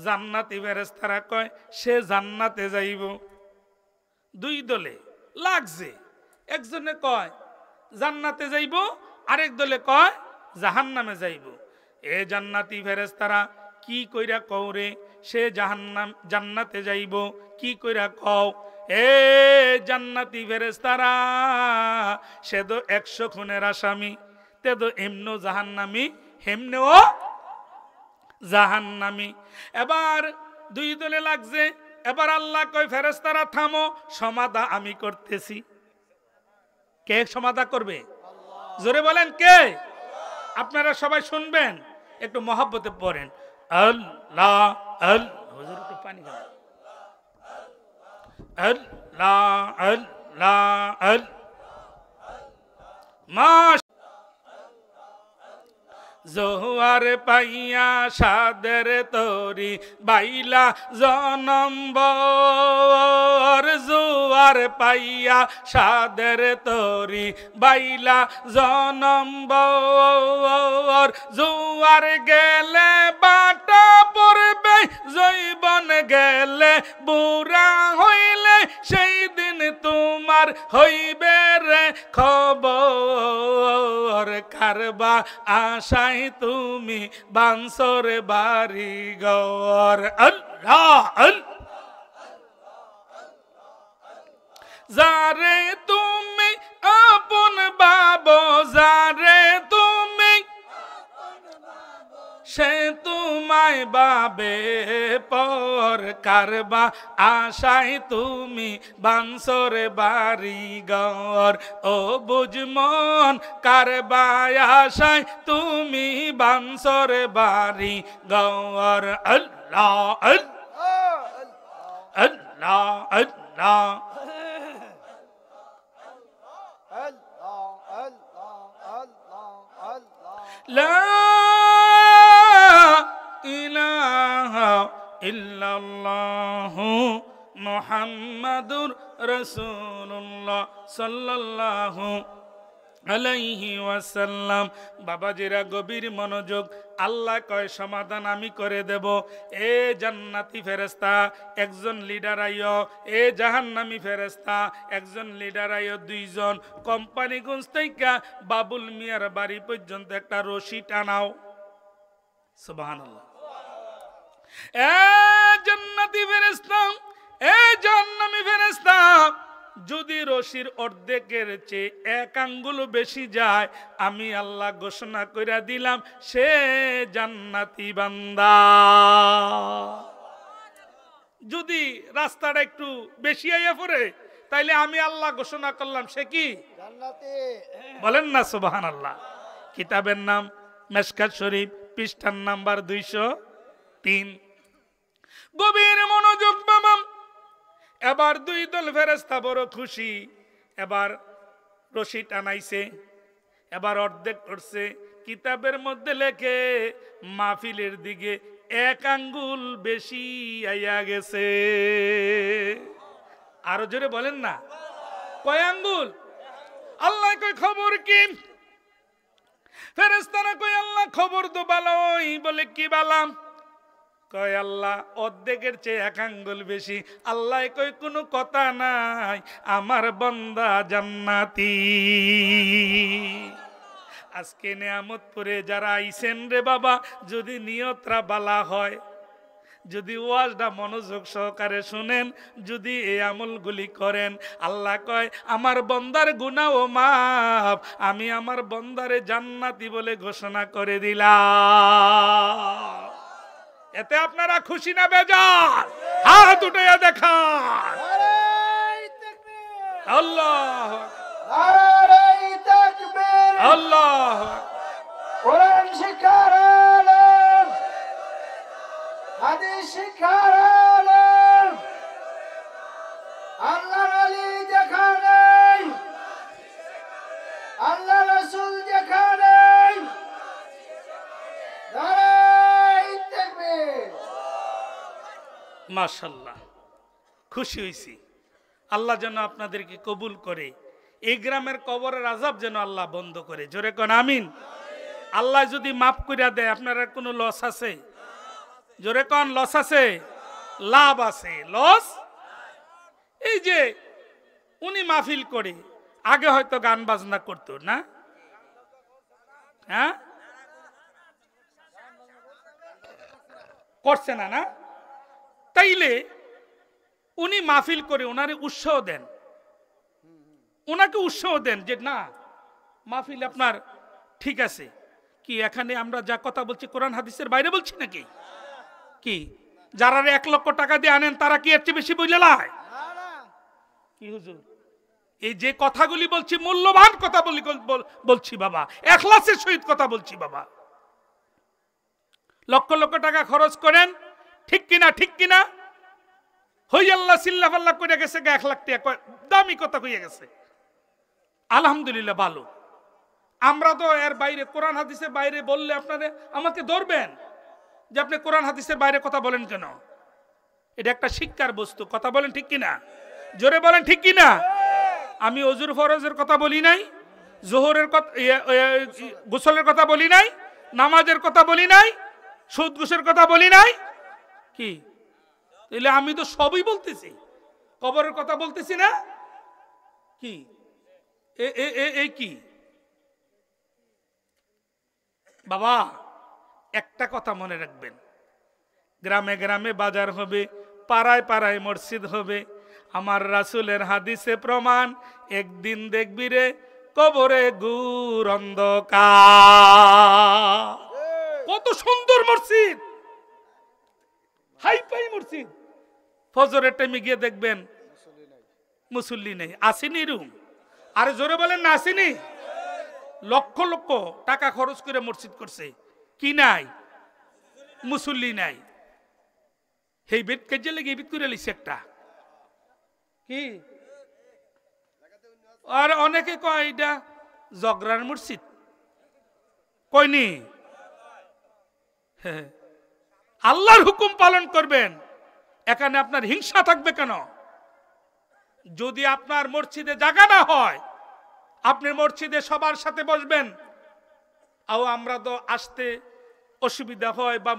জান্নাতি ফেরেশতারা কয় সে জান্নাতে যাইব। 2 দলে লাগছে, একজনে কয় জান্নাতে যাইব, আরেক দলে কয় জাহান্নামে যাইব। এ জান্নাতি ফেরেশতারা কি কইরা কওরে সে জান্নাতে যাইব, কি কইরা কও? এ জান্নাতি ফেরেশতারা, সে তো 100 খুনের আসামি, তে তো এমনো জাহান্নামী, হেমনেও জাহান্নামী। এবার 2 দলে লাগছে, এবার আল্লাহ কয় ফেরেশতারা থামো, সমাধা আমি করতেছি। কে সমাধা করবে? জোরে বলেন কে? আপনারা সবাই শুনবেন। একটু মহব্বতে পড়েন আল্লাহ আল্লাহ হুজুর একটু পানি খান আল্লাহ আল্লাহ আল্লাহ মাশ জোয়ার পাইয়া সাদের তরি বাইলা জনম্বর জোয়ার পাইয়া সাদের তরি বাইলা জনম্বর জোয়ার গেলে বাটা পড়বে জৈবন গেলে বুড়া হইলে সেই দিন তোমার হইবে রে খবর কারবা আশায় তুমি বানসর বাড়ি গর আল্লাহ যারে তুমি আপন বাবো যারে তুমি সে তোমায় বাবে পর কারবা আশায় তুমি বানসর বাড়ি গর ও বুঝমন কারবা আশায় তুমি বানসর বাড়ি গর আল্লাহ আল্লাহ আল্লাহ লা ইলাহা ইল্লাল্লাহু মুহাম্মাদুর রাসূলুল্লাহ সাল্লাল্লাহু আলাইহি ওয়াসাল্লাম। বাবাজিরা গভীর মনোযোগ, আল্লাহ কয় সমাধান আমি করে দেব। এ জান্নাতি ফেরেশতা একজন লিডার আইও, এ জাহান্নামী ফেরেশতা একজন লিডার আইও, দুইজন কোম্পানিগঞ্জ থেকে বাবুল মিয়ার বাড়ি পর্যন্ত একটা রশি টানাও। সুবহানাল্লাহ। এ জান্নাতি ফেরেশতা এ জাহান্নামী ফেরেশতা যদি রশির অর্ধেকের চেয়ে এক আঙ্গুল বেশি যায়, আমি আল্লাহ ঘোষণা কইরা দিলাম সে জান্নাতি বান্দা। যদি রাস্তাটা একটু বেশি আইয়া পড়ে তাইলে আমি আল্লাহ ঘোষণা করলাম সে কি জান্নাতি। বলেন না সুবহানাল্লাহ। কিতাবের নাম মেশকাত শরীফ, পৃষ্ঠার নাম্বার 203। গভীর মনোযোগ বাবা। এবার দুই দল ফেরেশতা বড় খুশি। এবার রশি টানাইছে, এবার অর্ধেক করছে। কিতাবের মধ্যে লেখে মাহফিলের দিকে এক আঙ্গুল বেশি আইয়া গেছে। আরো জোরে বলেন না, কয় আঙ্গুল? আল্লাহ কয় খবর কি? ফেরেশতারা কয় আল্লাহ খবর তো ভালোই। বলে কি বালাম? কয় আল্লাহ অর্ধেকের চেয়ে এক আঙ্গুল বেশি। আল্লাহ কয় কোনো কথা নাই, আমার বান্দা জান্নাতি। আজকে নেয়ামতপুরে যারা আইছেন রে বাবা, যদি নিয়তরা বালা হয়, যদি ওয়াজটা মনোযোগ সহকারে শুনেন, যদি এই আমলগুলি করেন, আল্লাহ কয় আমার বন্দার গুনাহ ও মাফ, আমি আমার বন্দারে জান্নাতি বলে ঘোষণা করে দিলাম। এতে আপনারা খুশি না বেজার? হাত উঠাইয়া দেখান। আল্লাহ আল্লাহ। কোরআন শিক্ষার আলেম, হাদিস শিক্ষার আলেম, আল্লাহর ওলি যেখানে, আল্লাহ রাসূল যেখানে, মাশাআল্লাহ, খুশি হইছি। আল্লাহ যেন আপনাদেরকে কবুল করে, এই গ্রামের কবরের আযাব যেন আল্লাহ বন্ধ করে। জোরে কোন আমিন। আল্লাহ যদি মাফ কইরা দেয়, আপনার কোনো লস আছে? জোরে কোন লস আছে? লাভ আছে। লস এই যে উনি মাহফিল করে, আগে হয়তো গান বাজনা করতো না, হ্যাঁ করছে না, না তাইলে উনি মাহফিল করে ওনারে উৎসাহ দেন, ওনাকে উৎসাহ দেন যে না মাহফিল আপনার ঠিক আছে। কি এখানে আমরা যা কথা বলছি কোরআন হাদিসের বাইরে বলছি নাকি? কি যারা 1 লক্ষ টাকা দিয়ে আনেন তারা কি এর চেয়ে বেশি বইলে লাই? কি হুজুর, এই যে কথাগুলি বলছি মূল্যবান কথা বলছি বাবা, ইখলাসের সহিত কথা বলছি বাবা। লক্ষ লক্ষ টাকা খরচ করেন, ঠিক কিনা? ঠিক কিনা? হই আল্লাহ সিল্লা ফাল্লা করে গেছে 1 লাখ টাকা, দামি কথা কইয়া গেছে। আলহামদুলিল্লাহ ভালো। আমরা তো এর বাইরে, কোরআন হাদিসের বাইরে বললে আপনারা আমাকে ধরবেন যে আপনি কোরআন হাদিসের বাইরে কথা বলেন কেন। এটা একটা শিক্ষার বস্তু, কথা বলেন ঠিক কিনা? জোরে বলেন ঠিক কিনা? আমি অজুর ফরজের কথা বলি নাই, জোহরের কথা, গোসলের কথা বলি নাই, নামাজের কথা বলি নাই, সুদ ঘুষের কথা বলি নাই। কি তাহলে আমি তো সবই বলতেছি, কবরের কথা বলতেছি না? কি এই কি বাবা, একটা কথা মনে রাখবেন, গ্রামে গ্রামে বাজার হবে, পাড়ায় পাড়ায় মসজিদ হবে। আমার রাসূলের হাদিসে প্রমাণ, একদিন দেখবি রে কবরে গুর অন্ধকার। কত সুন্দর মসজিদ, হাই ফাই মসজিদ, ফজরের টাইমে গিয়ে দেখবেন মুসল্লি নেই, আসেনি রুম। আরে জোরে বলেন না, আসেনি? লক্ষ লক্ষ টাকা খরচ করে মসজিদ করছে, কি নাই? মুসল্লি নাই। এই বেদ কেজে লেগে বেদ করে লিছে একটা কি। আর অনেকে কয় এটা জগরার মসজিদ, কয়নি? আল্লাহর হুকুম পালন করবেন, এখানে আপনার হিংসা থাকবে কেন? যদি আপনার মসজিদে জায়গা না হয়, আপনি মসজিদে সবার সাথে বসবেন। আমরা তো আসতে অসুবিধা হয়, বা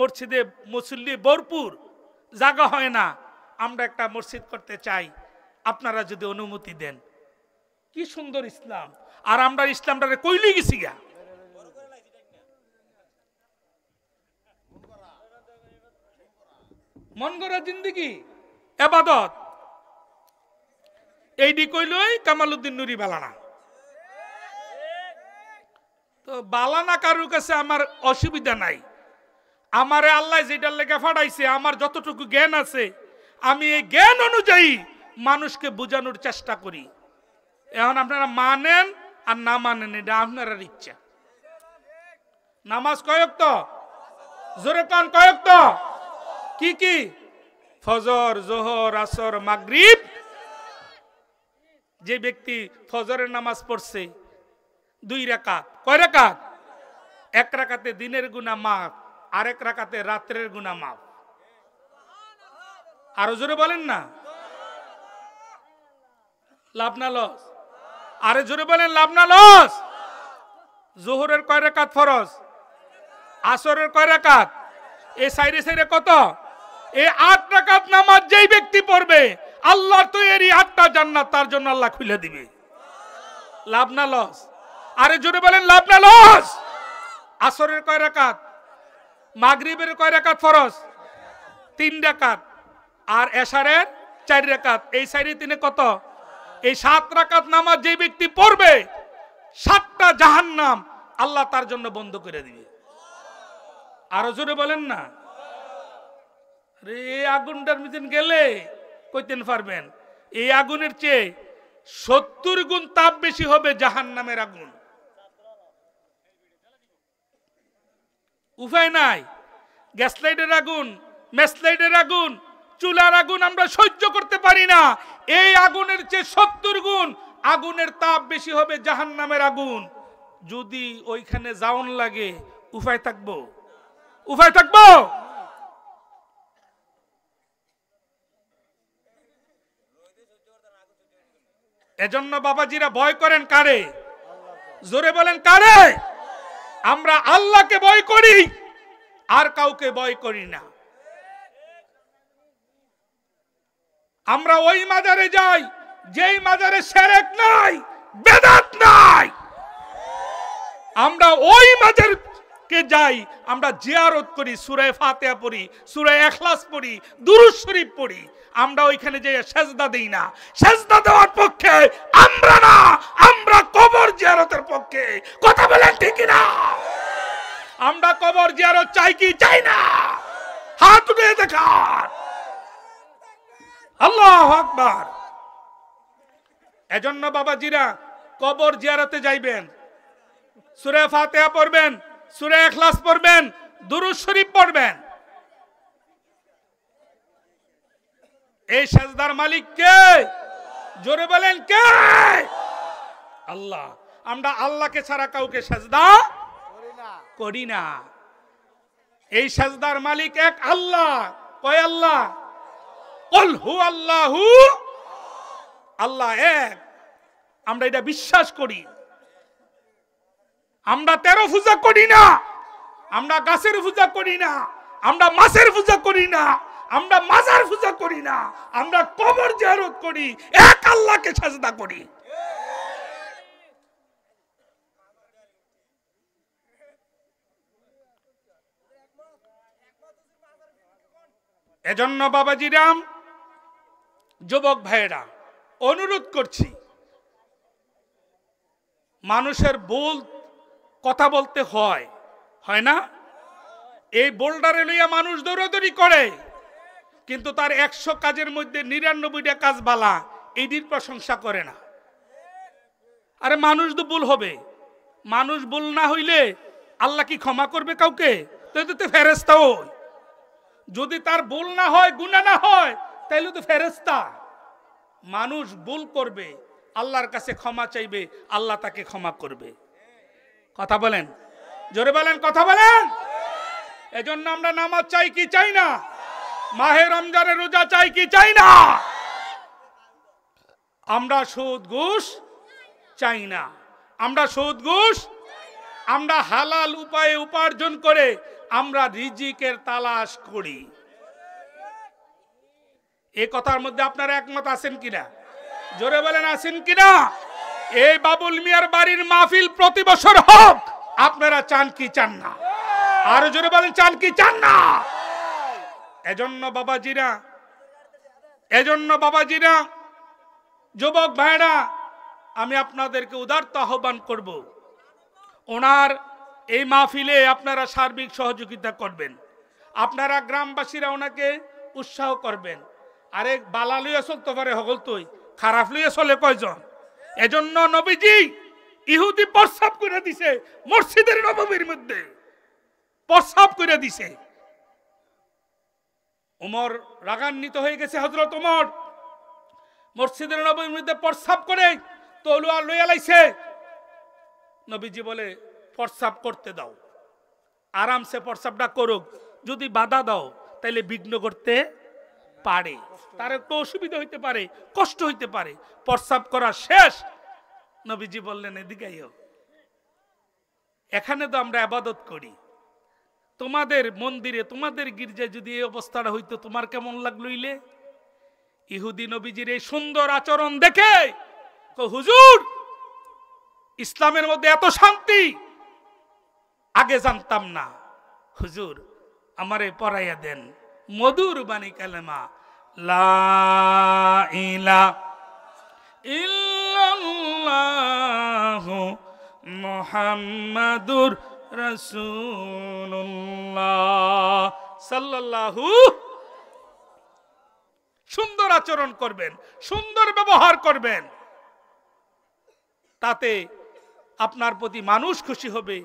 মসজিদে মুসল্লি ভরপুর, জায়গা হয় না, আমরা একটা মসজিদ করতে চাই, আপনারা যদি অনুমতি দেন। কি সুন্দর ইসলাম! আর আমরা ইসলামটারে কইলি গেছি গা। মন গড়া জিন্দেগি, ইবাদত, এইটি কইলই কামালউদ্দিন নুরি বালানা। তো বালানা কারুর কাছে আমার অসুবিধা নাই। আমারে আল্লাহ যেটার লেগে ফাটাইছে, আমার যতটুকু জ্ঞান আছে, আমি এই জ্ঞান অনুযায়ী মানুষকে বোঝানোর চেষ্টা করি। এখন আপনারা মানেন আর না মানেন, এটা আপনার ইচ্ছা। নামাজ কয়েক তো, জোরে কান কয়েক তো, কি কি? ফজর, জোহর, আসর, মাগরিব। যে ব্যক্তি ফজরের নামাজ পড়ছে 2 রাকাত, কয় রাকাত? 1 রাকাতে দিনের গুনাহ মাফ, আর 1 রাকাতে রাত্রের গুনাহ মাফ। আরো জোরে বলেন না, লাভ না লস? আরে জোরে বলেন, লাভ না লস? জোহরের কয় রাকাত ফরজ? আসরের কয় রাকাত? এই সাইরে সাইরে কত? এই 8 রাকাত নামাজ যেই ব্যক্তি পড়বে, আল্লাহর তৈরি 8টা জান্নাত তার জন্য আল্লাহ খুলে দিবে। লাভ না লস? আরে জোরে বলেন, লাভ না লস? আসরের কয় রাকাত? মাগরিবের কয় রাকাত ফরজ? 3 রাকাত। আর এশারের 4 রাকাত। এই সাইরে 3 কত? এই 7 রাকাত নামাজ যেই ব্যক্তি পড়বে, 7টা জাহান্নাম আল্লাহ তার জন্য বন্ধ করে দিবে। আরো জোরে বলেন না। এই আগুনটার মিদিন গেলে কইতেন পারবেন, এই আগুনের চেয়ে 70 গুণ তাপ বেশি হবে জাহান্নামের আগুন। উপায় নাই। গ্যাস লাইটের আগুন, মেস লাইটের আগুন, চুলার আগুন আমরা সহ্য করতে পারি না। এই আগুনের চেয়ে 70 গুণ আগুনের তাপ বেশি হবে জাহান্নামের আগুন। যদি ওইখানে যাওন লাগে, উপায় থাকবো? উপায় থাকবো? এজন্য বাবাজিরা ভয় করেন কারে? জোরে বলেন কারে? আমরা আল্লাহকে ভয় করি, আর কাউকে ভয় করি না। আমরা ওই মাজারে যাই যেই মাজারে শিরক নাই, বেদাত নাই। আমরা ওই মাজারকে যাই, আমরা জিয়ারত করি, সূরা ফাতিহা পড়ি, সূরা ইখলাস পড়ি, দুরূদ শরীফ পড়ি। আমরা ওইখানে যে সেজদা দেই না। সেজদা দেওয়ার পক্ষে আমরা না, আমরা কবর জিয়ারতের পক্ষে। কথা বলেন ঠিক না? আমরা কবর জিয়ারত চাই কি চাই না? হাত উঠে দেখান। আল্লাহু আকবার। এজন্য বাবাজিরা কবর জিয়ারতে যাইবেন, সূরা ফাতিহা পড়বেন, সূরা ইখলাস পড়বেন, দুরূদ শরীফ পড়বেন। এই সেজদার মালিক কে? জোরে বলেন কে? আল্লাহ। আমরা আল্লাহকে ছাড়া কাউকে সেজদা করি না। এই সেজদার মালিক এক আল্লাহ। কয় আল্লাহ? কুল হু আল্লাহু, আল্লাহ এক। আমরা এটা বিশ্বাস করি। আমরা 13 পূজা করি না, আমরা গাছের পূজা করি না, আমরা মাছের পূজা করি না, আমরা মাজার পূজা করি না, আমরা কবর জিয়ারত করি, এক আল্লাহকে সাজদা করি। এজন্য বাবাজিরাম, যুবক ভাইয়েরা, অনুরোধ করছি, মানুষের ভুল কথা বলতে হয়, হয় না? এই বোল্ডারে লইয়া মানুষ দৌড়াদৌড়ি করে, কিন্তু তার 100 কাজের মধ্যে 99টা কাজ বালা, এইটির প্রশংসা করে না। আরে মানুষ তো ভুল হবে, মানুষ ভুল না হইলে আল্লাহ কি ক্ষমা করবে কাউকে? তো ফেরেশতা হয়। যদি তার ভুল না হয়, গুনাহ না হয়, তাইলে তো ফেরেশতা। মানুষ ভুল করবে, আল্লাহর কাছে ক্ষমা চাইবে, আল্লাহ তাকে ক্ষমা করবে। কথা বলেন, জোরে বলেন, কথা বলেন। এজন্য আমরা নামাজ চাই কি চাই না? মাহে রমজানের রোজা চাই কি চাই না? আমরা সুদ ঘুষ চাই না, আমরা সুদ ঘুষ, আমরা হালাল উপায়ে উপার্জন করে আমরা রিজিকের তালাশ করি। এই কথার মধ্যে আপনারা একমত আছেন কিনা? জোরে বলেন, আছেন কিনা? এই বাবুল মিয়ার বাড়ির মাহফিল প্রতি বছর হোক, আপনারা চান কি চান না? আরো জোরে বলেন, চান কি চান না? এজন্য বাবাজিরা, যুবক ভাইরা, আমি আপনাদেরকে উদারত আহ্বান করব, ওনার এই মাহফিলে আপনারা সার্বিক সহযোগিতা করবেন। আপনারা গ্রামবাসীরা ওনাকে উৎসাহ করবেন। আরে বালা লইয়া চলতে পারে হগল, তুই খারাপ লইয়া চলে কয়জন? এজন্য নবীজি ইহুদি প্রস্রাব করে দিছে মসজিদের নববীর মধ্যে, প্রস্রাব করে দিছে। ওমর রাগান্বিত হয়ে গেছে, হযরত ওমর মসজিদের নববীর মধ্যে প্রস্রাব করে তলোয়ার লইয়া লাইছে। নবীজি বলে, প্রস্রাব করতে দাও, আরামসে প্রস্রাবটা করুক, যদি বাধা দাও তাইলে বিঘ্ন করতে পারে, তার একটু অসুবিধা হইতে পারে, কষ্ট হইতে পারে। প্রস্রাব করা শেষ, নবীজি বললেন, এদিকে আইও, এখানে তো আমরা ইবাদত করি, তোমাদের মন্দিরে, তোমাদের গির্জায় যদি এই অবস্থাটা হইতো, তোমার কেমন লাগলো? ইলে ইহুদি নবীজির এই সুন্দর আচরণ দেখে হুজুর, ইসলামের মধ্যে এত শান্তি আগে জানতাম না, হুজুর আমারে পড়াইয়া দেন মধুর বাণী কালেমা, লা ইলাহা ইল্লাল্লাহু মুহাম্মাদুর রাসূলুল্লাহ সাল্লাল্লাহু। সুন্দর আচরণ করবেন, সুন্দর ব্যবহার করবেন, তাতে আপনার প্রতি মানুষ খুশি হবে,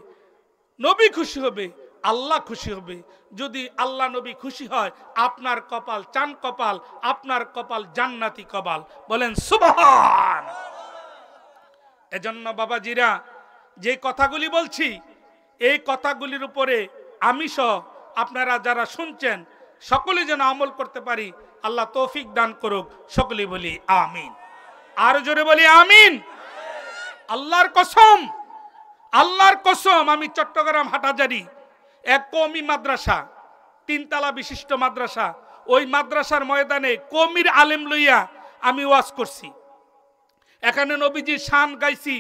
নবী খুশি হবে, আল্লাহ খুশি হবে। যদি আল্লাহ নবী খুশি হয়, আপনার কপাল চান কপাল, আপনার কপাল জান্নাতি কপাল। বলেন সুবহান। এজন্য বাবাজিরা, যে কথাগুলি বলছি, এই কথাগুলির উপরে আমি সহ আপনারা যারা শুনছেন সকলে যেন আমল করতে পারি, আল্লাহ তৌফিক দান করুক। সকলে বলি আমিন। আর জোরে বলি আমিন। আল্লাহর কসম, আল্লাহর কসম, আমি চট্টগ্রাম হাটাজারি এক কওমি মাদ্রাসা, 3 তলা বিশিষ্ট মাদ্রাসা, ওই মাদ্রাসার ময়দানে কওমির আলেম লইয়া আমি ওয়াজ করছি। এখানে নবীজির শান গাইছি,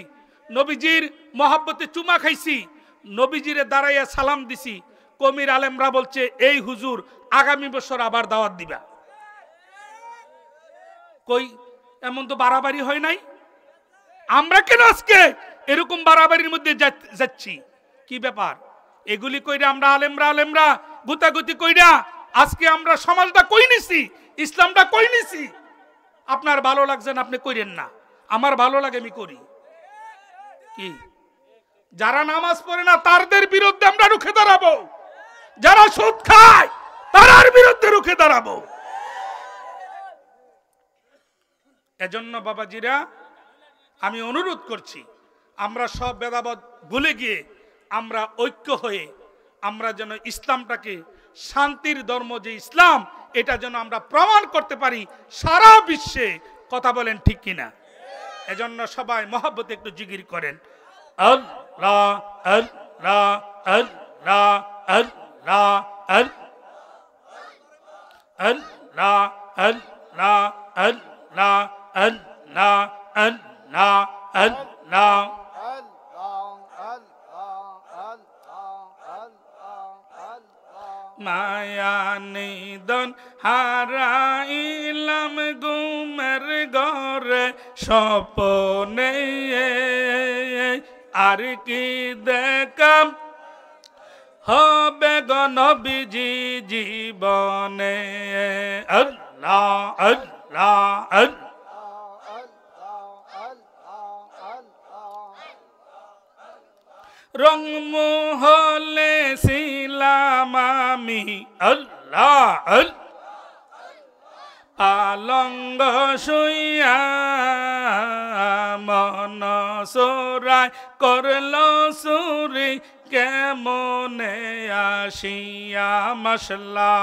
নবীজির মহব্বতে চুমা খাইছি, নবীজিরে দাঁড়াইয়া সালাম দিছি। কওমির আলেমরা বলছে, এই হুজুর আগামী বছর আবার দাওয়াত দিবা। কই এমন তো বাড়াবাড়ি হয় নাই, আমরা কেন আজকে এরকম বাড়াবাড়ির মধ্যে যাচ্ছি? কি ব্যাপার? এগুলি কইরা আমরা আলেমরা গুতাগুতি কইরা আজকে আমরা সমাজটা কই নিছি, ইসলামটা কই নিছি। আপনার ভালো লাগছে না, আপনি কইরেন না, আমার ভালো লাগে আমি করি। কি যারা নামাজ পড়ে না তাদের বিরুদ্ধে আমরা রুখে দাঁড়াবো, যারা সুদ খায় তার বিরুদ্ধে রুখে দাঁড়াবো। এজন্য বাবাজিরা আমি অনুরোধ করছি, আমরা সব ভেদাভেদ ভুলে গিয়ে আমরা ঐক্য হয়ে আমরা যেন ইসলামটাকে, শান্তির ধর্ম যে ইসলাম, এটা যেন আমরা প্রমাণ করতে পারি সারা বিশ্বে। কথা বলেন ঠিক কিনা? এজন্য সবাই মহব্বতে একটু জিকির করেন, আল্লাহ আল্লাহ আল্লাহ আল্লাহ আল্লাহ আল্লাহ আল্লাহ আল্লাহ আল্লাহ আল্লাহ। মায়া নিদন হারাইলাম গুমের ঘরে স্বপনে, আর কি দেখাম হবে গো নবীজি জীবনে। আল্লাহ আল্লাহ আল্লাহ। রংমহলে ছিলাম আমি আল্লাহ আলঙ্গ শুইয়া, মন সোরাই করল সুরি কেমনে আসিয়া মশলা।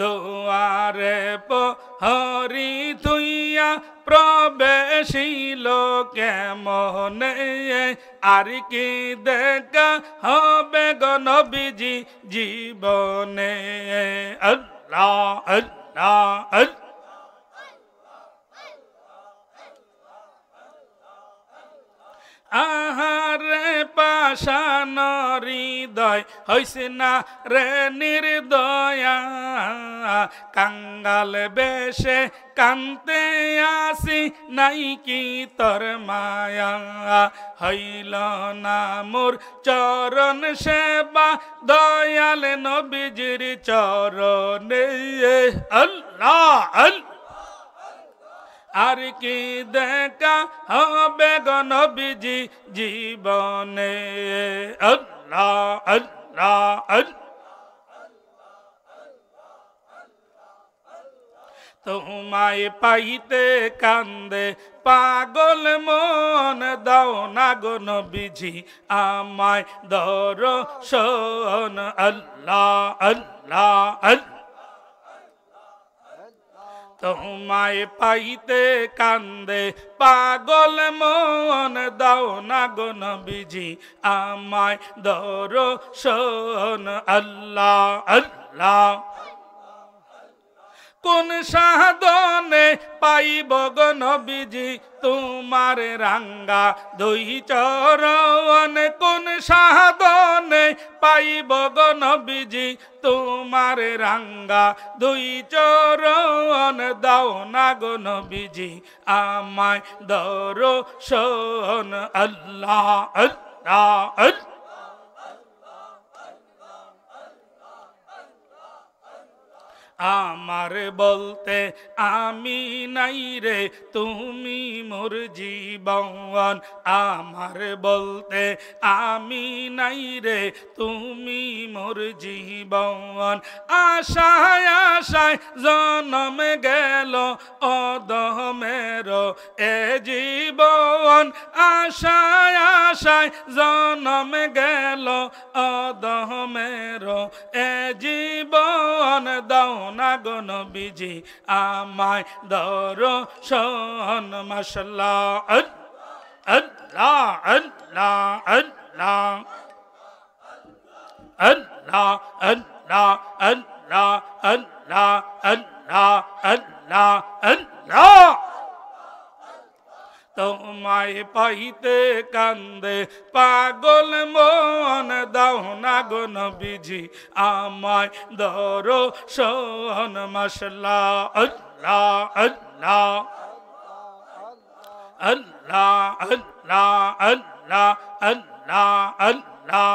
দুয়ারে প্রহরী থুইয়া প্রবেশিল কেমনে, আর কি দেখা হবে গো নবীজি জীবনে। আল্লাহ আল্লাহ আল্লাহ। আহারে পাষাণ হৃদয় হইছে না রে নির্দয়া, কাঙ্গাল বেশে কান্তে আসি নাই কি তোর মায়া। হইল না মোর চরণ সেবা দয়াল নবীজির চরণে। আল্লাহ আল্লাহ। আর কি দেখা হবে গো নবীজি জীবনে। আল্লাহ আল্লাহ আল্লাহ। তোমায় পাইতে কান্দে পাগল মন, দাও না গো নবীজি আমায় দর্শন। আল্লাহ আল্লাহ আল্লাহ। তোমায় পাইতে কান্দে পাগল মন, দাও না গো নবীজি আমায় দর্শন। আল্লাহ আল্লাহ। কোন সাধনে পাইব গো নবীজি তোমার রাঙ্গা দুই চরণ, কোন সাধনে পাইব গো নবীজি তোমার রাঙ্গা দুই চরণ। দাও না গো নবীজি আমায় দর্শন। আল্লাহ আল্লাহ আল্লাহ। আমার বলতে আমি নাই রে তুমি মোর জীবন, আমার বলতে আমি নাই রে তুমি মোর জীবন। আশায় আশায় জনম গেল অদমের এ জীবন, আশায় আশায় জনম গেল অদমের এ জীবন। দাও না গো নবীজি আমায় দর্শন। মাশাআল্লাহ আল্লাহ আল্লাহ আল্লাহ আল্লাহ আল্লাহ আল্লাহ আল্লাহ আল্লাহ আল্লাহ আল্লাহ। তোমায় পাইতে কান্দে পাগল মন, দাও না গো নবীজি আমায় দর্শন। মাশাআল্লাহ আল্লাহ আল্লাহ আল্লাহ আল্লাহ আল্লাহ আল্লাহ আল্লাহ।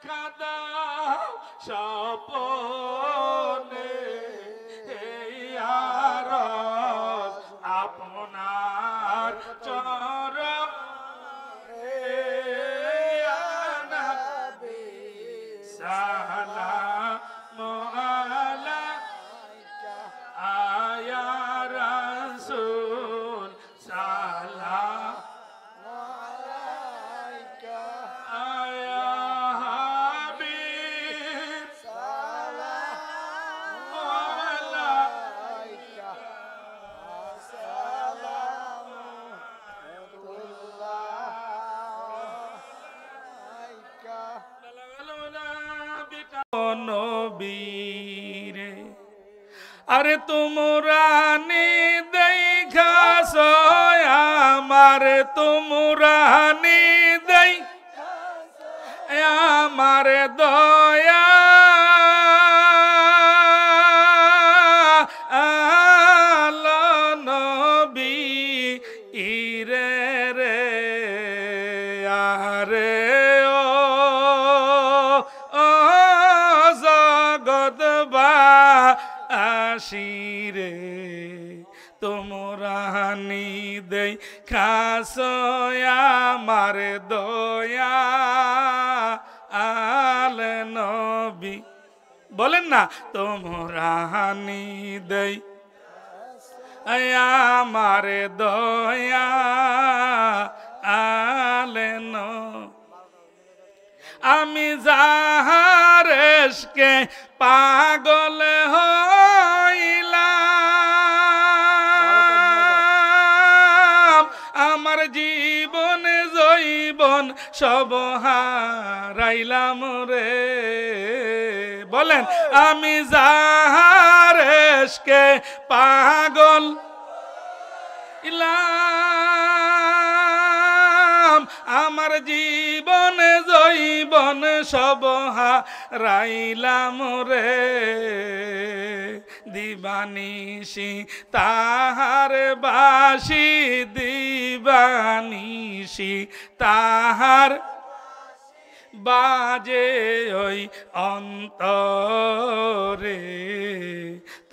দেখা দাও স্বপনে এই আরজ আপনার চরণে নবী সালাম আলাইকা আয়া রাসূল সালাম আলাইকা আয়া হাবিব সালাম আলাইকা নবীরে আরে তোমরা নি দেখা আমার তোমরা নি দেই আমার দয়া আলো নবী ইরে রে আরে ও জগৎবাসীরে তোমরা নি দেই খাস আমার দয়া আল নবী বলেন না তোমরা নি দেই আমার দয়া আল আমি যাহারেশকে পাগল হইলাম আমার জীবন জৈবন সব হারাইলাম রে বলেন আমি যাহারেশকে পাগল ইলাম আমার জীবন জৈবন সব হারাইলাম রে দিবানিশি তাহার বাসি দিবানিশি তাহার বাজে ওই অন্তরে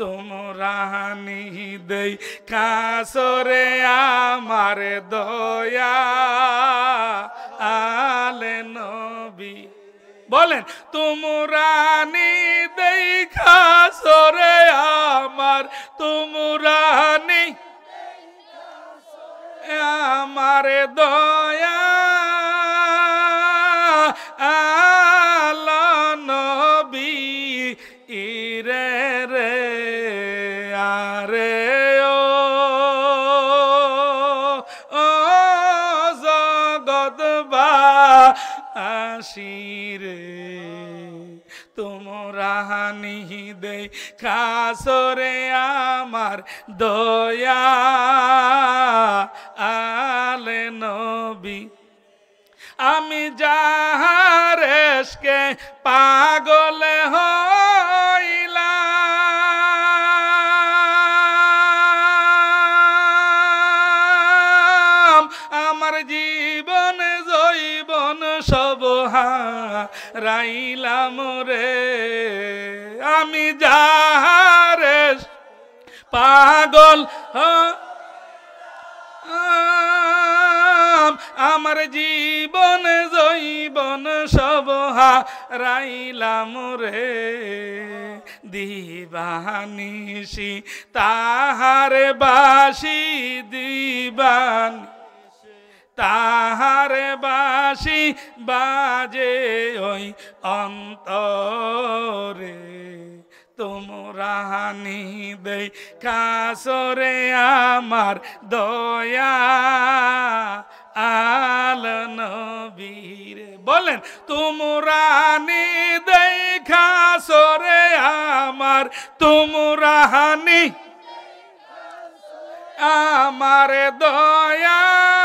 তোমরা নি দেই কাসরে আমার দয়া আলে নবী বলেন তোমরা নি দেই কাসরে আমার তোমরা নি আমার দয়া আলা নবী ইরে রে আরে ও জগৎবাসীরে তোমরা নি দেই খাসরে আমার দয়া আলে নবী আমি যাহারেশকে পাগল হইলাম আমার জীবন জৈবন সব হারাইলাম রে আমি যাহারেশ পাগল আমার জীবন জৈবন সব হারাইলাম রে দিবানিশি তাহার বাসি দিবানি তাহার বাসি বাজে ওই অন্তরে তোমরা নি দেই কাসরে আমার দয়া আল নবীর বলেন তোমরা নি দেই কাসরে আমার তোমরা নি আমার দয়া